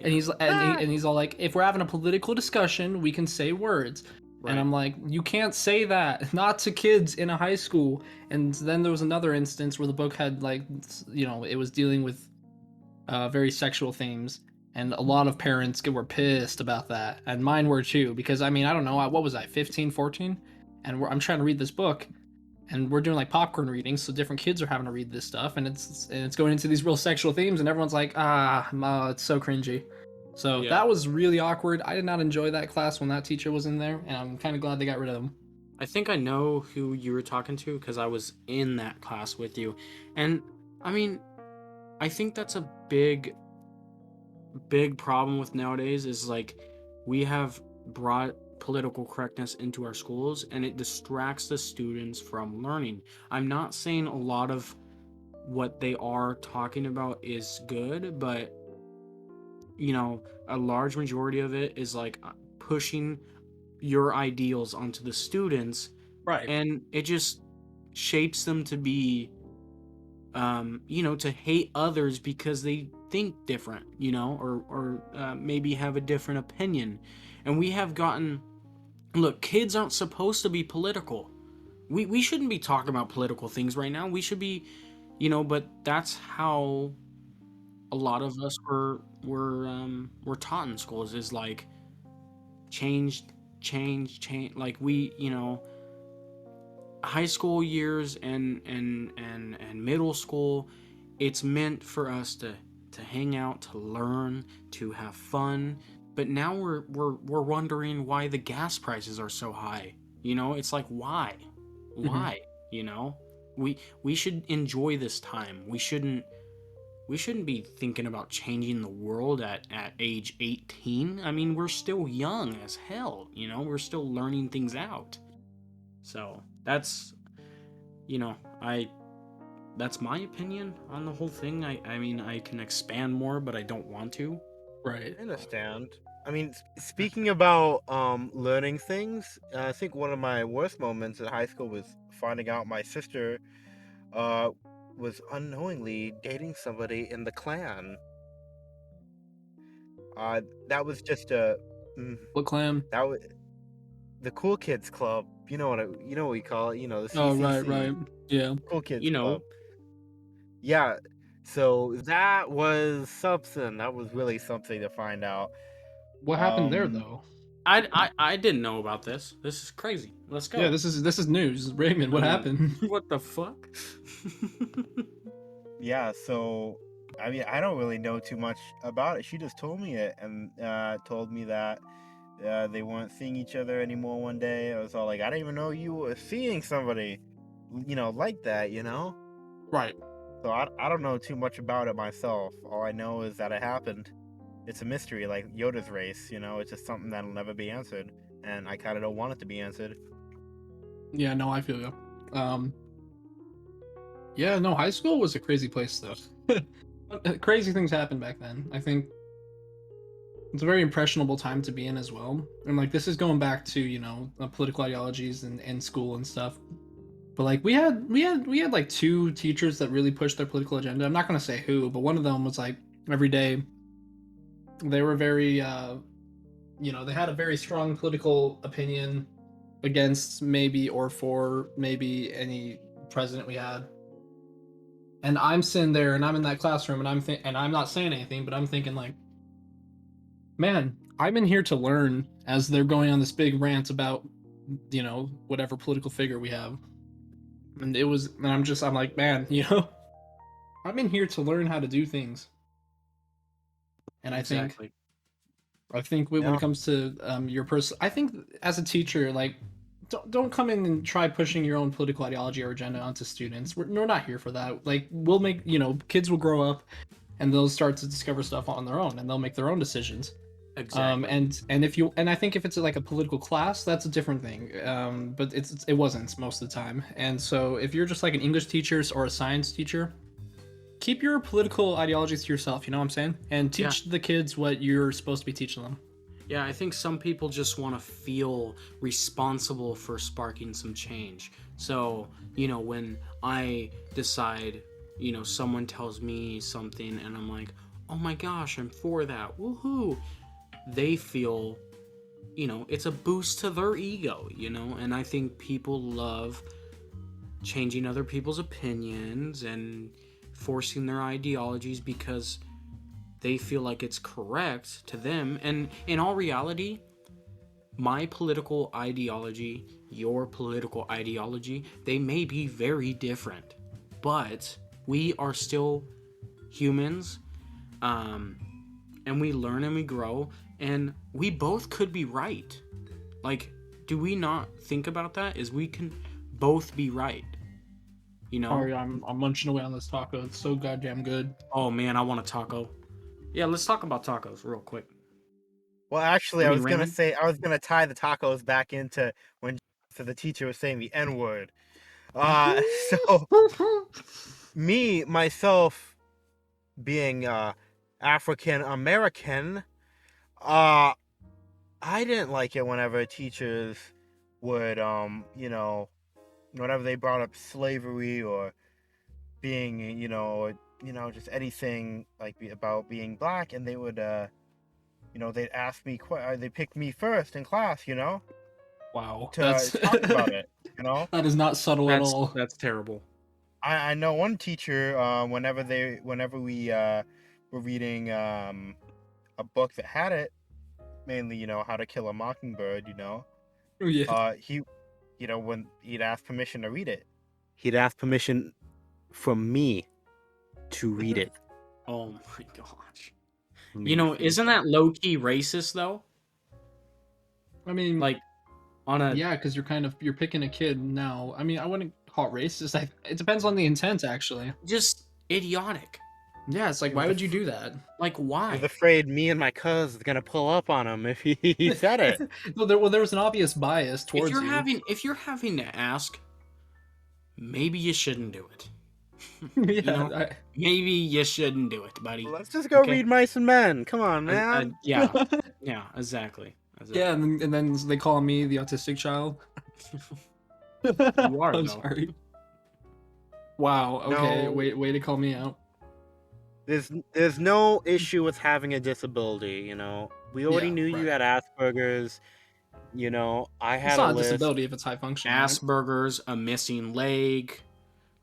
and he's all like, if we're having a political discussion, we can say words. And I'm like, you can't say that, not to kids in a high school. And then there was another instance where the book had like, it was dealing with very sexual themes. And a lot of parents were pissed about that. And mine were too, because I mean, I don't know, what was I, 15, 14? And I'm trying to read this book, and we're doing like popcorn readings, so different kids are having to read this stuff, and it's going into these real sexual themes, and everyone's like, it's so cringy. So that was really awkward. I did not enjoy that class when that teacher was in there, and I'm kind of glad they got rid of him. I think I know who you were talking to because I was in that class with you. And I mean, I think that's a big problem with nowadays is like we have brought political correctness into our schools and it distracts the students from learning. I'm not saying a lot of what they are talking about is good, but a large majority of it is like pushing your ideals onto the students, Right. and it just shapes them to be to hate others because they think different, or maybe have a different opinion. And we have gotten, look, kids aren't supposed to be political. We shouldn't be talking about political things right now. We should be, but that's how a lot of us were taught in schools, is like change, change. Like we, high school years and middle school, it's meant for us to hang out, to learn, to have fun. But now we're wondering why the gas prices are so high. It's like, why Mhm. why you know we should enjoy this time. We shouldn't be thinking about changing the world at age 18. I mean, we're still young as hell, we're still learning things out. So that's, I that's my opinion on the whole thing. I mean, I can expand more, but I don't want to. Right. I understand. I mean, speaking about learning things, I think one of my worst moments in high school was finding out my sister uh was unknowingly dating somebody in the clan. That was just a mm, What clan? that was the cool kids club. You know what we call it. The Oh, right, right. CCC, Yeah. cool kids you club. know Yeah. So that was something. That was really something to find out. What happened there Um. though? I didn't know about this. This is crazy. Let's Yeah, go. this is news. Raymond, I what mean, happened? what the fuck? Yeah. So, I mean, I don't really know too much about it. She just told me it and told me that they weren't seeing each other anymore one day. I was all like, I didn't even know you were seeing somebody, like that. Right. So I don't know too much about it myself. All I know is that it happened. It's a mystery, like Yoda's race. It's just something that'll never be answered, and I kind of don't want it to be answered. Yeah, no, I feel you. Um, yeah, no, high school was a crazy place though. Crazy things happened back then. I think it's a very impressionable time to be in as well. And like this is going back to, political ideologies and school and stuff. But like we had like two teachers that really pushed their political agenda. I'm not gonna say who, but one of them was like every day they were very they had a very strong political opinion against maybe or for maybe any president we had. And I'm sitting there and I'm in that classroom and and I'm not saying anything, but I'm thinking like, man, I'm in here to learn as they're going on this big rant about, whatever political figure we have. And I'm like, man, I'm in here to learn how to do things. And Exactly. I think when Yeah. it comes to your person, I think as a teacher, like, don't come in and try pushing your own political ideology or agenda onto students. We're not here for that. Like, we'll make, kids will grow up and they'll start to discover stuff on their own and they'll make their own decisions. Exactly. And I think if it's like a political class, that's a different thing. But it wasn't most of the time. And so if you're just like an English teacher or a science teacher, keep your political ideologies to yourself. You know what I'm saying? And Yeah. teach the kids what you're supposed to be teaching them. Yeah, I think some people just want to feel responsible for sparking some change. So, when I decide, someone tells me something and I'm like, oh my gosh, I'm for that. Woohoo. They feel, it's a boost to their ego, and I think people love changing other people's opinions and forcing their ideologies because they feel like it's correct to them. And in all reality, my political ideology, your political ideology, they may be very different, but we are still humans, and we learn and we grow, and we both could be right. Like, do we not think about that? Is we can both be right. You know? Oh yeah, I'm munching away on this taco. It's so goddamn good. Oh man, I want a taco. Yeah, let's talk about tacos real quick. Well, actually, I I mean, was gonna Raymond. say I was gonna tie the tacos back into when so the teacher was saying the N word. So me myself being African American, uh, I didn't like it whenever teachers would whenever they brought up slavery or being just anything like about being black, and they would they'd ask me they picked me first in class, Wow, to that's talk about it, you know. that is not subtle at all. That's terrible. I know one teacher, whenever we were reading a book that had it, mainly, How to Kill a Mockingbird, Oh, yeah. he when he'd ask permission to read it, he'd ask permission from me to read it. Oh my gosh. Isn't that low key racist though? I mean, Like on a yeah, because you're picking a kid now. I mean, I wouldn't call it racist. It depends on the intent, actually. just idiotic. Yeah, it's like, why would you do that? Like I why? was afraid me and my cuz was gonna pull up on him if he said it. Well, there was an obvious bias If towards you're you. having to ask, maybe you shouldn't do it. Yeah, Maybe you shouldn't do it, buddy. Let's just go Okay. read Mice and Men. Come on, man. Yeah, exactly. yeah, and then they call me the autistic child. You are, I'm though. sorry. Wow. Okay. No. Way to call me out. There's no issue with having a disability, We already Yeah, knew you right. had Asperger's, I It's had not a a list. disability if it's high functioning. Right? Asperger's, a missing leg,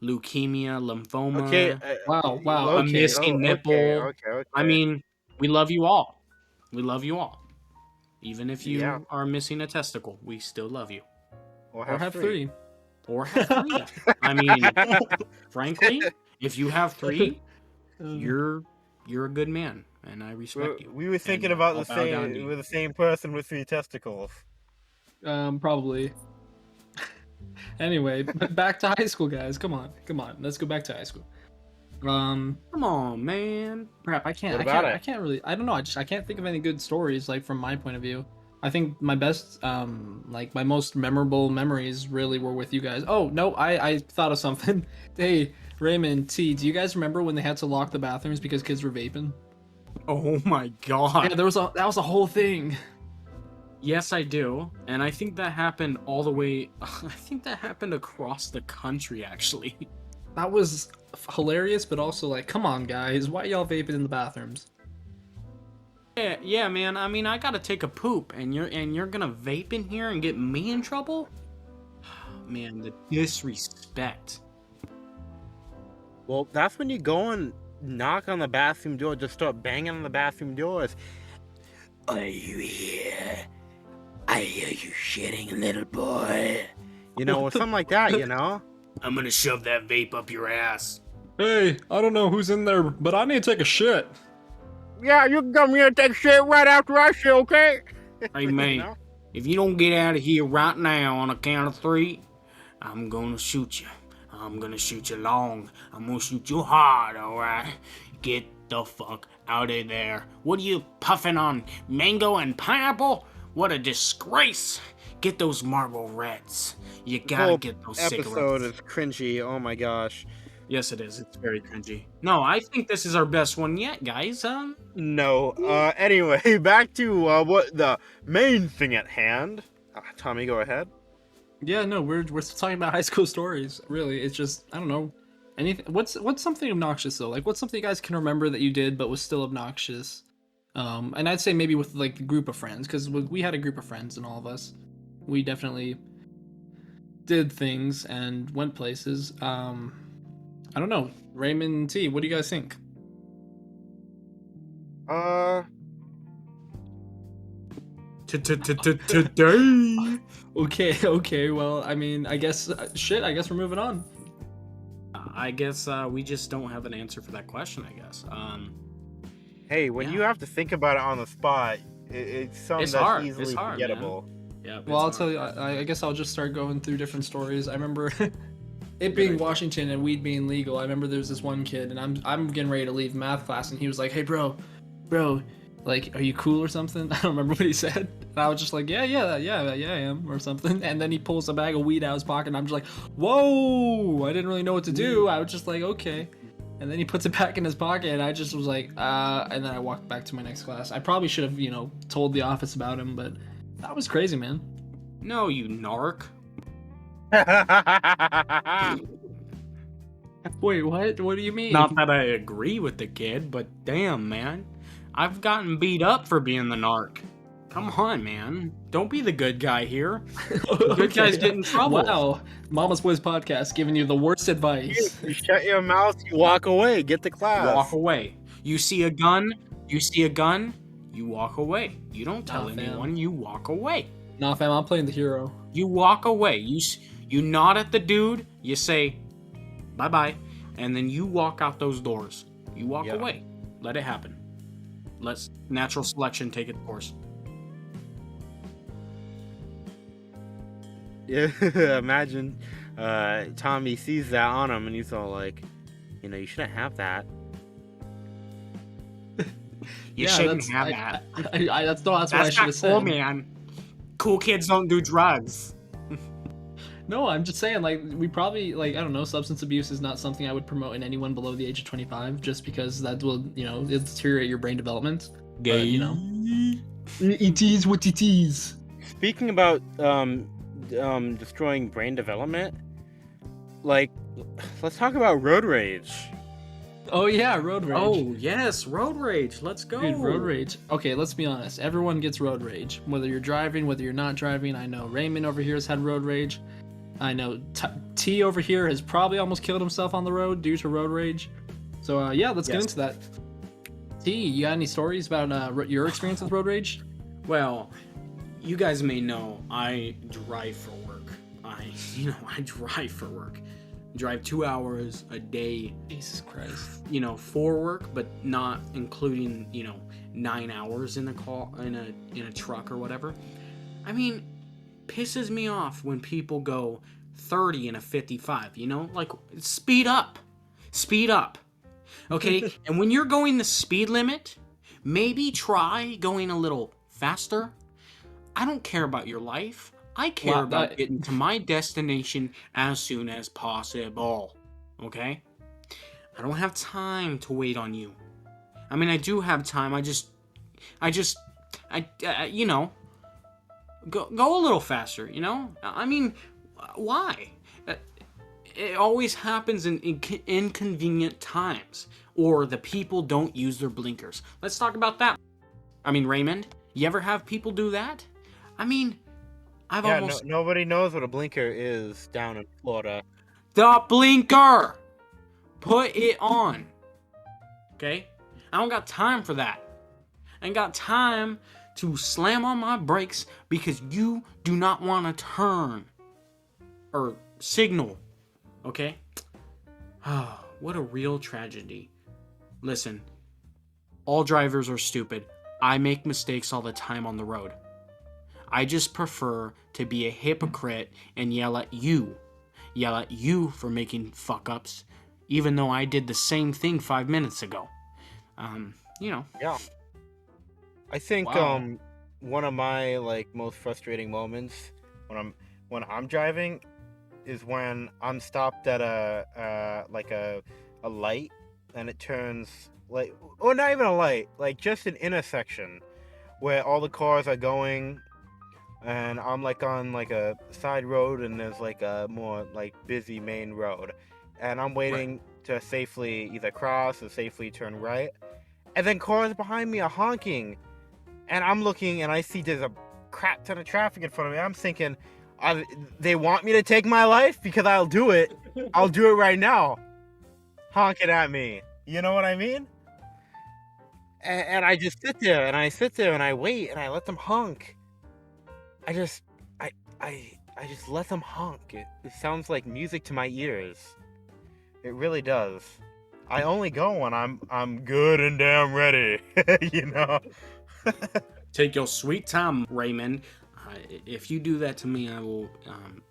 leukemia, lymphoma, Okay. Wow. a missing nipple. Okay. I mean, we love you all. We love you all. Even if you Yeah. are missing a testicle, we still love you. Or Or have three. Or have three. I mean, frankly, if you have three, you're a good man, and I respect you. We were thinking And about I'll the bow down to same you. with the same person with 3 testicles. Probably. Anyway, back to high school, guys. Come on. Let's go back to high school. Come on, man. Crap. I What about it? can't really. I don't know. I can't think of any good stories like from my point of view. I think my best, like my most memorable memories really were with you guys. Oh no, I thought of something. Hey, Raymond T, do you guys remember when they had to lock the bathrooms because kids were vaping? Oh my god. Yeah, that was a whole thing. Yes, I do. And I think that happened all the way. I think that happened across the country, actually. That was hilarious, but also like, come on, guys, why y'all vaping in the bathrooms? Yeah, man. I mean, I gotta take a poop, and you're gonna vape in here and get me in trouble? Man, the disrespect. Well, that's when you go and knock on the bathroom door, just start banging on the bathroom doors. Are you here? I hear you shitting, little boy. Or something like that, I'm gonna shove that vape up your ass. Hey, I don't know who's in there, but I need to take a shit. Yeah, you can come here and take shit right after I shit, okay? Hey, man, if you don't get out of here right now on a count of 3, I'm gonna shoot you. I'm gonna shoot you long. I'm gonna shoot you hard, alright? Get the fuck out of there. What are you puffing on? Mango and pineapple? What a disgrace. Get those Marlboro Reds. You gotta get those cigarettes. Episode is cringy. Oh my gosh. Yes, it is. It's very cringy. No, I think this is our best one yet, guys. No. Anyway, back to what the main thing at hand. Tommy, go ahead. Yeah, no, we're still talking about high school stories. Really, it's just I don't know anything. What's something obnoxious though? Like, what's something you guys can remember that you did but was still obnoxious? And I'd say maybe with like a group of friends, because we had a group of friends and all of us, we definitely did things and went places. I don't know, Raymond T, what do you guys think? Today. Okay. Well, I mean, I guess I guess we're moving on. I guess we just don't have an answer for that question. I guess. Hey, when you have to think about it on the spot, it's something It's that's hard. easily It's hard, forgettable. Yeah. Well, I'll tell you. I guess I'll just start going through different stories. I remember it being Washington and weed being legal, I remember there was this one kid, and I'm getting ready to leave math class, and he was like, "Hey, bro, like, are you cool or something?" I don't remember what he said. And I was just like, yeah, I am, or something. And then he pulls a bag of weed out of his pocket, and I'm just like, whoa! I didn't really know what to do. I was just like, okay. And then he puts it back in his pocket, and I just was like, and then I walked back to my next class. I probably should have, told the office about him, but that was crazy, man. No, you narc. Wait, what? What do you mean? Not that I agree with the kid, but damn, man. I've gotten beat up for being the narc. Come on, man. Don't be the good guy here. The good guys get in trouble. Wow. Mama's Boys Podcast giving you the worst advice. You shut your mouth, you walk away, get to class. Walk away. You see a gun, you walk away. You don't tell anyone, you walk away. Nah, fam, I'm playing the hero. You walk away. You nod at the dude, you say, bye-bye, and then you walk out those doors. You walk away. Let it happen. Let's natural selection take its course. Yeah, imagine Tommy sees that on him and he's all like, you shouldn't have that. You shouldn't have that. That's what I should have said. Cool, man. Cool kids don't do drugs. No, I'm just saying, like, we probably, like, I don't know, substance abuse is not something I would promote in anyone below the age of 25, just because that will, it'll deteriorate your brain development. Gay. But, it is what it is. Speaking about destroying brain development, like, let's talk about road rage. Oh yeah, road rage. Oh yes, road rage. Let's go. Dude, road rage. Okay, let's be honest. Everyone gets road rage. Whether you're driving, whether you're not driving. I know Raymond over here has had road rage. I know T over here has probably almost killed himself on the road due to road rage. So yeah, let's get into that. T, you got any stories about your experience with road rage? Well, you guys may know I drive for work. I drive for work. Drive 2 hours a day. Jesus Christ. For work, but not including 9 hours in a car, in a truck or whatever. I mean, pisses me off when people go 30 in a 55. Like, speed up, okay? And when you're going the speed limit, maybe try going a little faster. I don't care about your life. I care about getting to my destination as soon as possible, okay? I don't have time to wait on you. I mean, I do have time. Go a little faster, I mean, why? It always happens in inconvenient times, or the people don't use their blinkers. Let's talk about that. I mean, Raymond, you ever have people do that? I mean, Nobody knows what a blinker is down in Florida. The blinker! Put it on. Okay? I don't got time for that. I ain't got time to slam on my brakes because you do not want to turn. Or signal. Okay? What a real tragedy. Listen, all drivers are stupid. I make mistakes all the time on the road. I just prefer to be a hypocrite and yell at you for making fuck-ups, even though I did the same thing 5 minutes ago. Yeah. I think one of my most frustrating moments when I'm driving is when I'm stopped at a light and it turns or not even a light, just an intersection where all the cars are going. And I'm on a side road, and there's a more busy main road, and I'm waiting to safely either cross or safely turn right, and then cars behind me are honking, and I'm looking and I see there's a crap ton of traffic in front of me. I'm thinking, they want me to take my life because I'll do it right now, honking at me. You know what I mean? And I just sit there and I wait and I let them honk. I just let them honk. It sounds like music to my ears. It really does. I only go when I'm good and damn ready. Take your sweet time, Raymond. If you do that to me, I will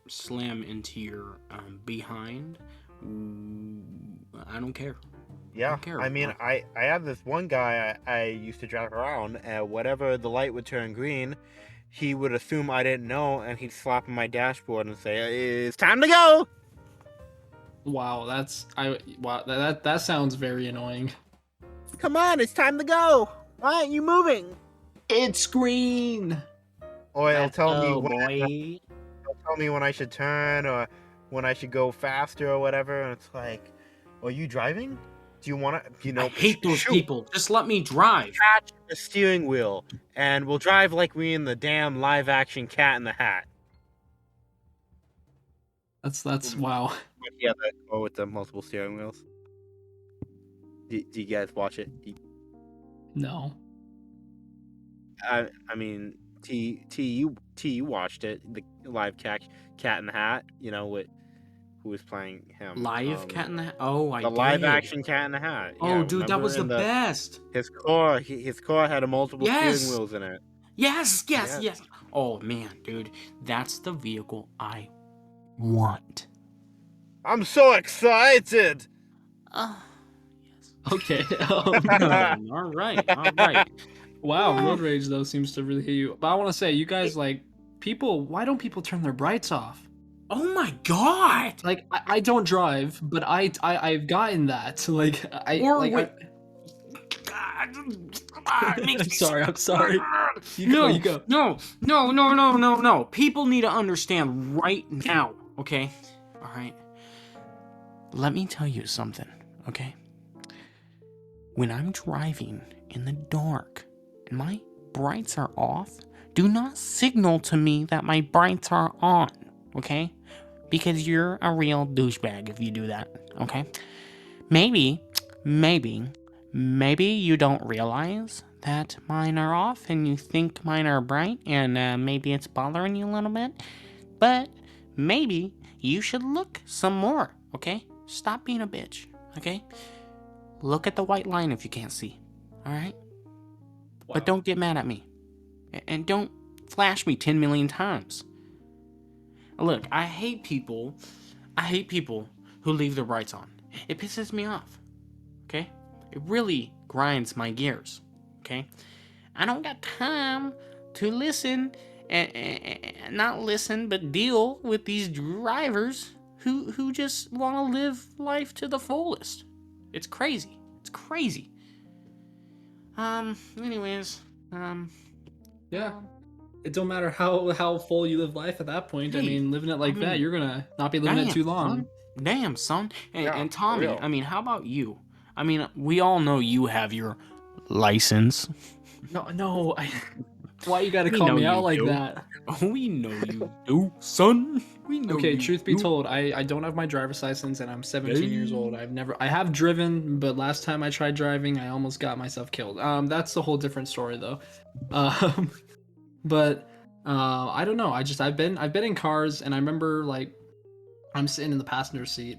slam into your behind. I don't care. Yeah, don't care. I mean, I have this one guy I used to drive around, and whatever the light would turn green, he would assume I didn't know, and he'd slap on my dashboard and say, "It's time to go." Wow, that sounds very annoying. Come on, it's time to go. Why aren't you moving? It's green. Or he'll tell me boy. he'll tell me when I should turn or when I should go faster or whatever, and it's like, are you driving? Do you want to, I hate those people. Just let me drive. Catch the steering wheel, and we'll drive like we in the damn live-action Cat in the Hat. That's wow. Yeah, that or with the multiple steering wheels. Do you guys watch it? No. I mean, you watched it, the live Cat in the Hat. With who was playing him? Live Cat in the Hat. Oh, I the did. live action Cat in the Hat. Oh, Yeah, dude, that was the best. His car had a multiple steering wheels in it. Yes. Oh man, dude, that's the vehicle I want. I'm so excited. Yes. Okay. All right. Wow, road rage though seems to really hit you. But I want to say, you guys people. Why don't people turn their brights off? Oh my god! Like I don't drive, but I've gotten that. Like I. Or like, wait. I'm sorry. You go. No. People need to understand right now. Okay. All right. Let me tell you something. Okay. When I'm driving in the dark and my brights are off, do not signal to me that my brights are on. Okay? Because you're a real douchebag if you do that. Okay? Maybe you don't realize that mine are off and you think mine are bright and maybe it's bothering you a little bit. But maybe you should look some more. Okay? Stop being a bitch. Okay? Look at the white line if you can't see. Alright? Wow. But don't get mad at me. And don't flash me 10 million times. Look, I hate people who leave their brights on. It pisses me off. Okay? It really grinds my gears. Okay? I don't got time to listen and not listen, but deal with these drivers who just want to live life to the fullest. It's crazy. Anyways, yeah. It don't matter how full you live life at that point. Hey, I mean, living it like that, you're gonna not be living it too long. Damn, son. And Tommy, I mean, how about you? I mean, we all know you have your license. No. Why you gotta call me out like that? We know you do, son. We know. Okay, truth be told, I don't have my driver's license and I'm 17 years old. I have driven, but last time I tried driving, I almost got myself killed. That's a whole different story though. But I don't know. I've been in cars, and I remember like I'm sitting in the passenger seat.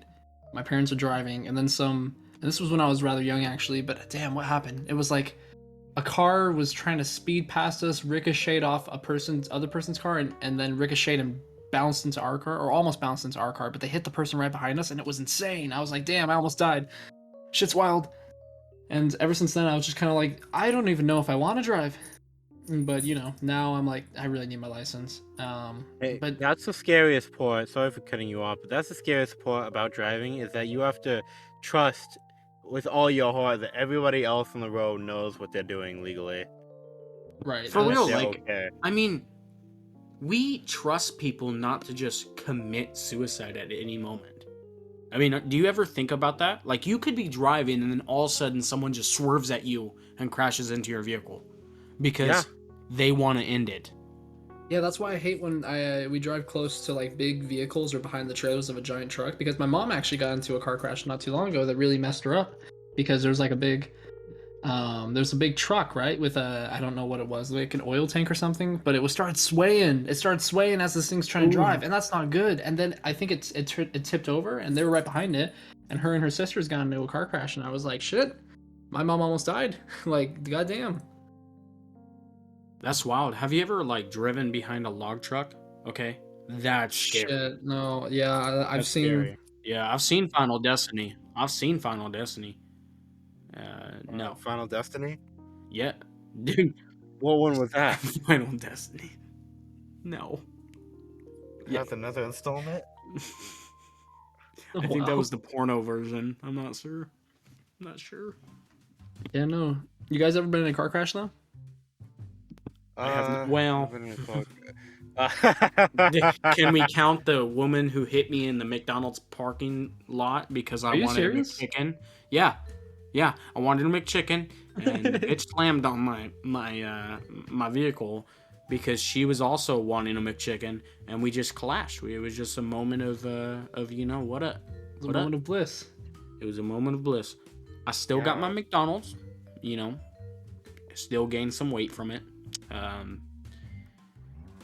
My parents are driving, and then and this was when I was rather young actually. But damn, what happened? It was like a car was trying to speed past us, ricocheted off other person's car, and then ricocheted and bounced into our car, or almost bounced into our car. But they hit the person right behind us, and it was insane. I was like, damn, I almost died. Shit's wild. And ever since then, I was just kind of like, I don't even know if I want to drive. But now I'm like, I really need my license. But that's the scariest part. Sorry for cutting you off, but that's the scariest part about driving is that you have to trust with all your heart that everybody else on the road knows what they're doing legally. Right. For real, like, okay. I mean, we trust people not to just commit suicide at any moment. I mean, do you ever think about that? Like, you could be driving and then all of a sudden someone just swerves at you and crashes into your vehicle because they want to end it. Yeah, that's why I hate when we drive close to like big vehicles or behind the trailers of a giant truck, because my mom actually got into a car crash not too long ago that really messed her up, because there's like a big truck, right, with I don't know what it was, like an oil tank or something, but it started swaying as this thing's trying to drive, and that's not good. And then I think it tipped over, and they were right behind it, and her and her sisters got into a car crash, and I was like, shit, my mom almost died. Like, goddamn. That's wild. Have you ever like driven behind a log truck? Okay, that's scary. Shit, no, yeah, I've That's seen. scary. Yeah, I've seen Final Destiny. I've seen Final Destiny. No. Final Destiny. Yeah, dude. What one was that? Final Destiny. No. Yeah. That's another installment. I think that Wow. was the porno version. I'm not sure. I'm not sure. Yeah, no. You guys ever been in a car crash though? I haven't. I've Well, been in a car. can we count the woman who hit me in the McDonald's parking lot because I Are you wanted a serious? McChicken? Yeah, yeah, I wanted a McChicken, and the bitch slammed on my vehicle because she was also wanting a McChicken, and we just clashed. It was just a moment of what up, It's a what up. moment of bliss. It was a moment of bliss. I still got my Yeah. McDonald's, still gained some weight from it.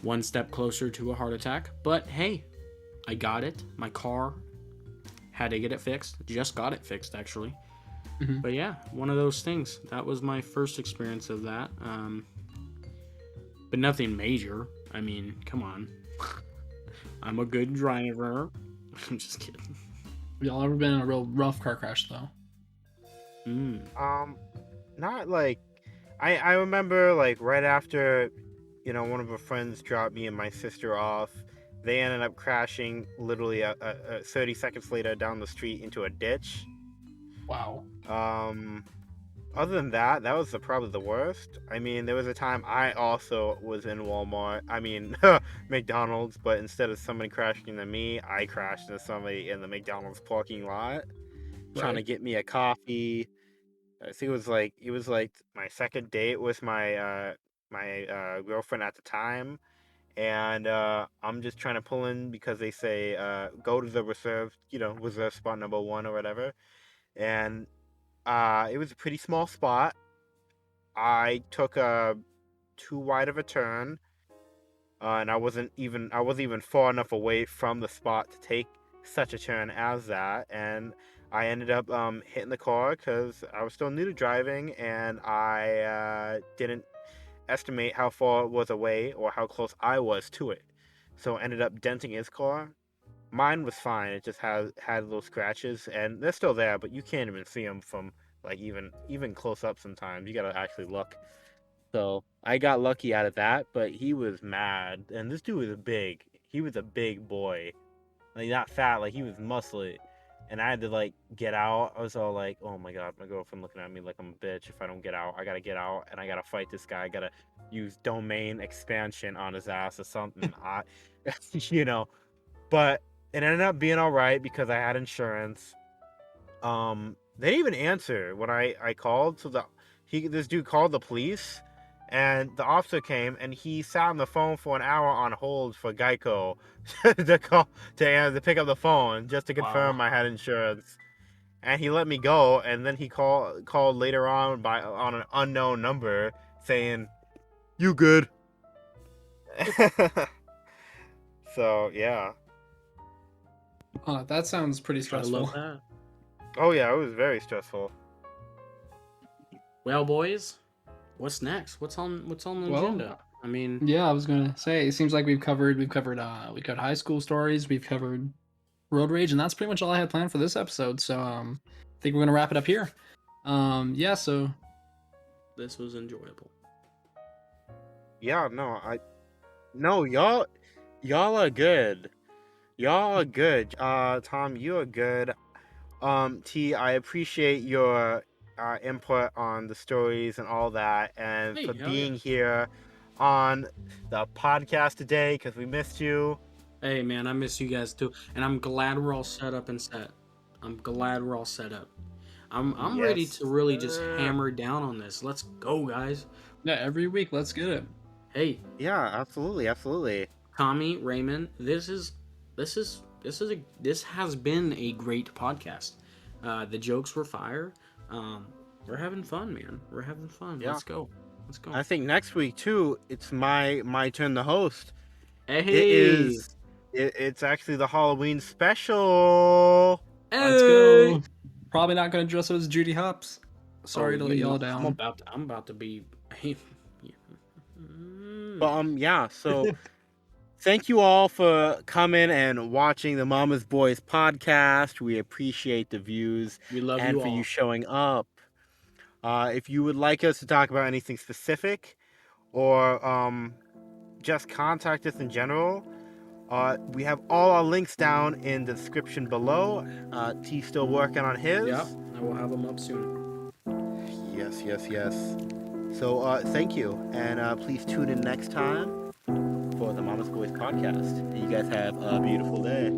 One step closer to a heart attack, but hey, I got it. My car had to get it fixed. Just got it fixed, actually. Mhm. But yeah, one of those things. That was my first experience of that. But nothing major. I mean, come on. I'm a good driver. I'm just kidding. Y'all ever been in a real rough car crash though? Not like I remember like right after, one of our friends dropped me and my sister off. They ended up crashing literally 30 seconds later down the street into a ditch. Wow. Other than that, that was probably the worst. I mean, there was a time I also was in Walmart. I mean, McDonald's, but instead of somebody crashing into me, I crashed into somebody in the McDonald's parking lot trying to Right. get me a coffee. I think it was like my second date with my girlfriend at the time, and I'm just trying to pull in because they say go to the reserve spot number one or whatever, and it was a pretty small spot. I took a too wide of a turn, and I wasn't even far enough away from the spot to take such a turn as that, and I ended up hitting the car because I was still new to driving, and I didn't estimate how far it was away or how close I was to it, so I ended up denting his car. Mine was fine; it just had little scratches, and they're still there, but you can't even see them from like even close up. Sometimes you gotta actually look. So I got lucky out of that, but he was mad. And this dude was big. He was a big boy. Like not fat, like he was muscly. And I had to like get out. I was all like, oh my god, my girlfriend looking at me like I'm a bitch if I don't get out. I gotta get out and I gotta fight this guy. I gotta use domain expansion on his ass or something. you know. But it ended up being alright because I had insurance. They didn't even answer when I called. So this dude called the police, and the officer came, and he sat on the phone for an hour on hold for Geico to call to pick up the phone just to confirm Wow. I had insurance. And he let me go, and then he called later on on an unknown number saying, "You good?" So yeah. That sounds pretty I love stressful. that. Oh yeah, it was very stressful. Well, boys, what's next? What's on the Well, agenda? I mean, yeah, I was gonna say it seems like we've covered high school stories, we've covered road rage, and that's pretty much all I had planned for this episode. So I think we're gonna wrap it up here. Yeah, so this was enjoyable. Yeah, no, y'all are good. Y'all are good. Tom, you are good. T, I appreciate your input on the stories and all that, and Hey, for hell yeah. being here on the podcast today because we missed you. Hey, man, I miss you guys too, and I'm glad we're all set up and set. I'm glad we're all set up. I'm ready Yes, to really just sir. hammer down on this. Let's go, guys. yeah, every week, let's get it. Hey, Yeah, absolutely, absolutely. Tommy, Raymond, this has been a great podcast. The jokes were fire. We're having fun, man. We're having fun. Yeah. Let's go. Let's go. I think next week too, it's my turn to host. Hey, It's actually the Halloween special. Let's hey. go. Probably not gonna dress as Judy Hopps. Oh, Sorry to let y'all down. I'm about to be. But yeah, so thank you all for coming and watching the Mama's Boys podcast. We appreciate the views We love and you for you all. showing up. If you would like us to talk about anything specific or just contact us in general, we have all our links down in the description below. T's still working on his. Yep, I will have them up soon. Yes, yes, yes. So thank you, and please tune in next time for the Mama's Boys podcast. And you guys have a beautiful day.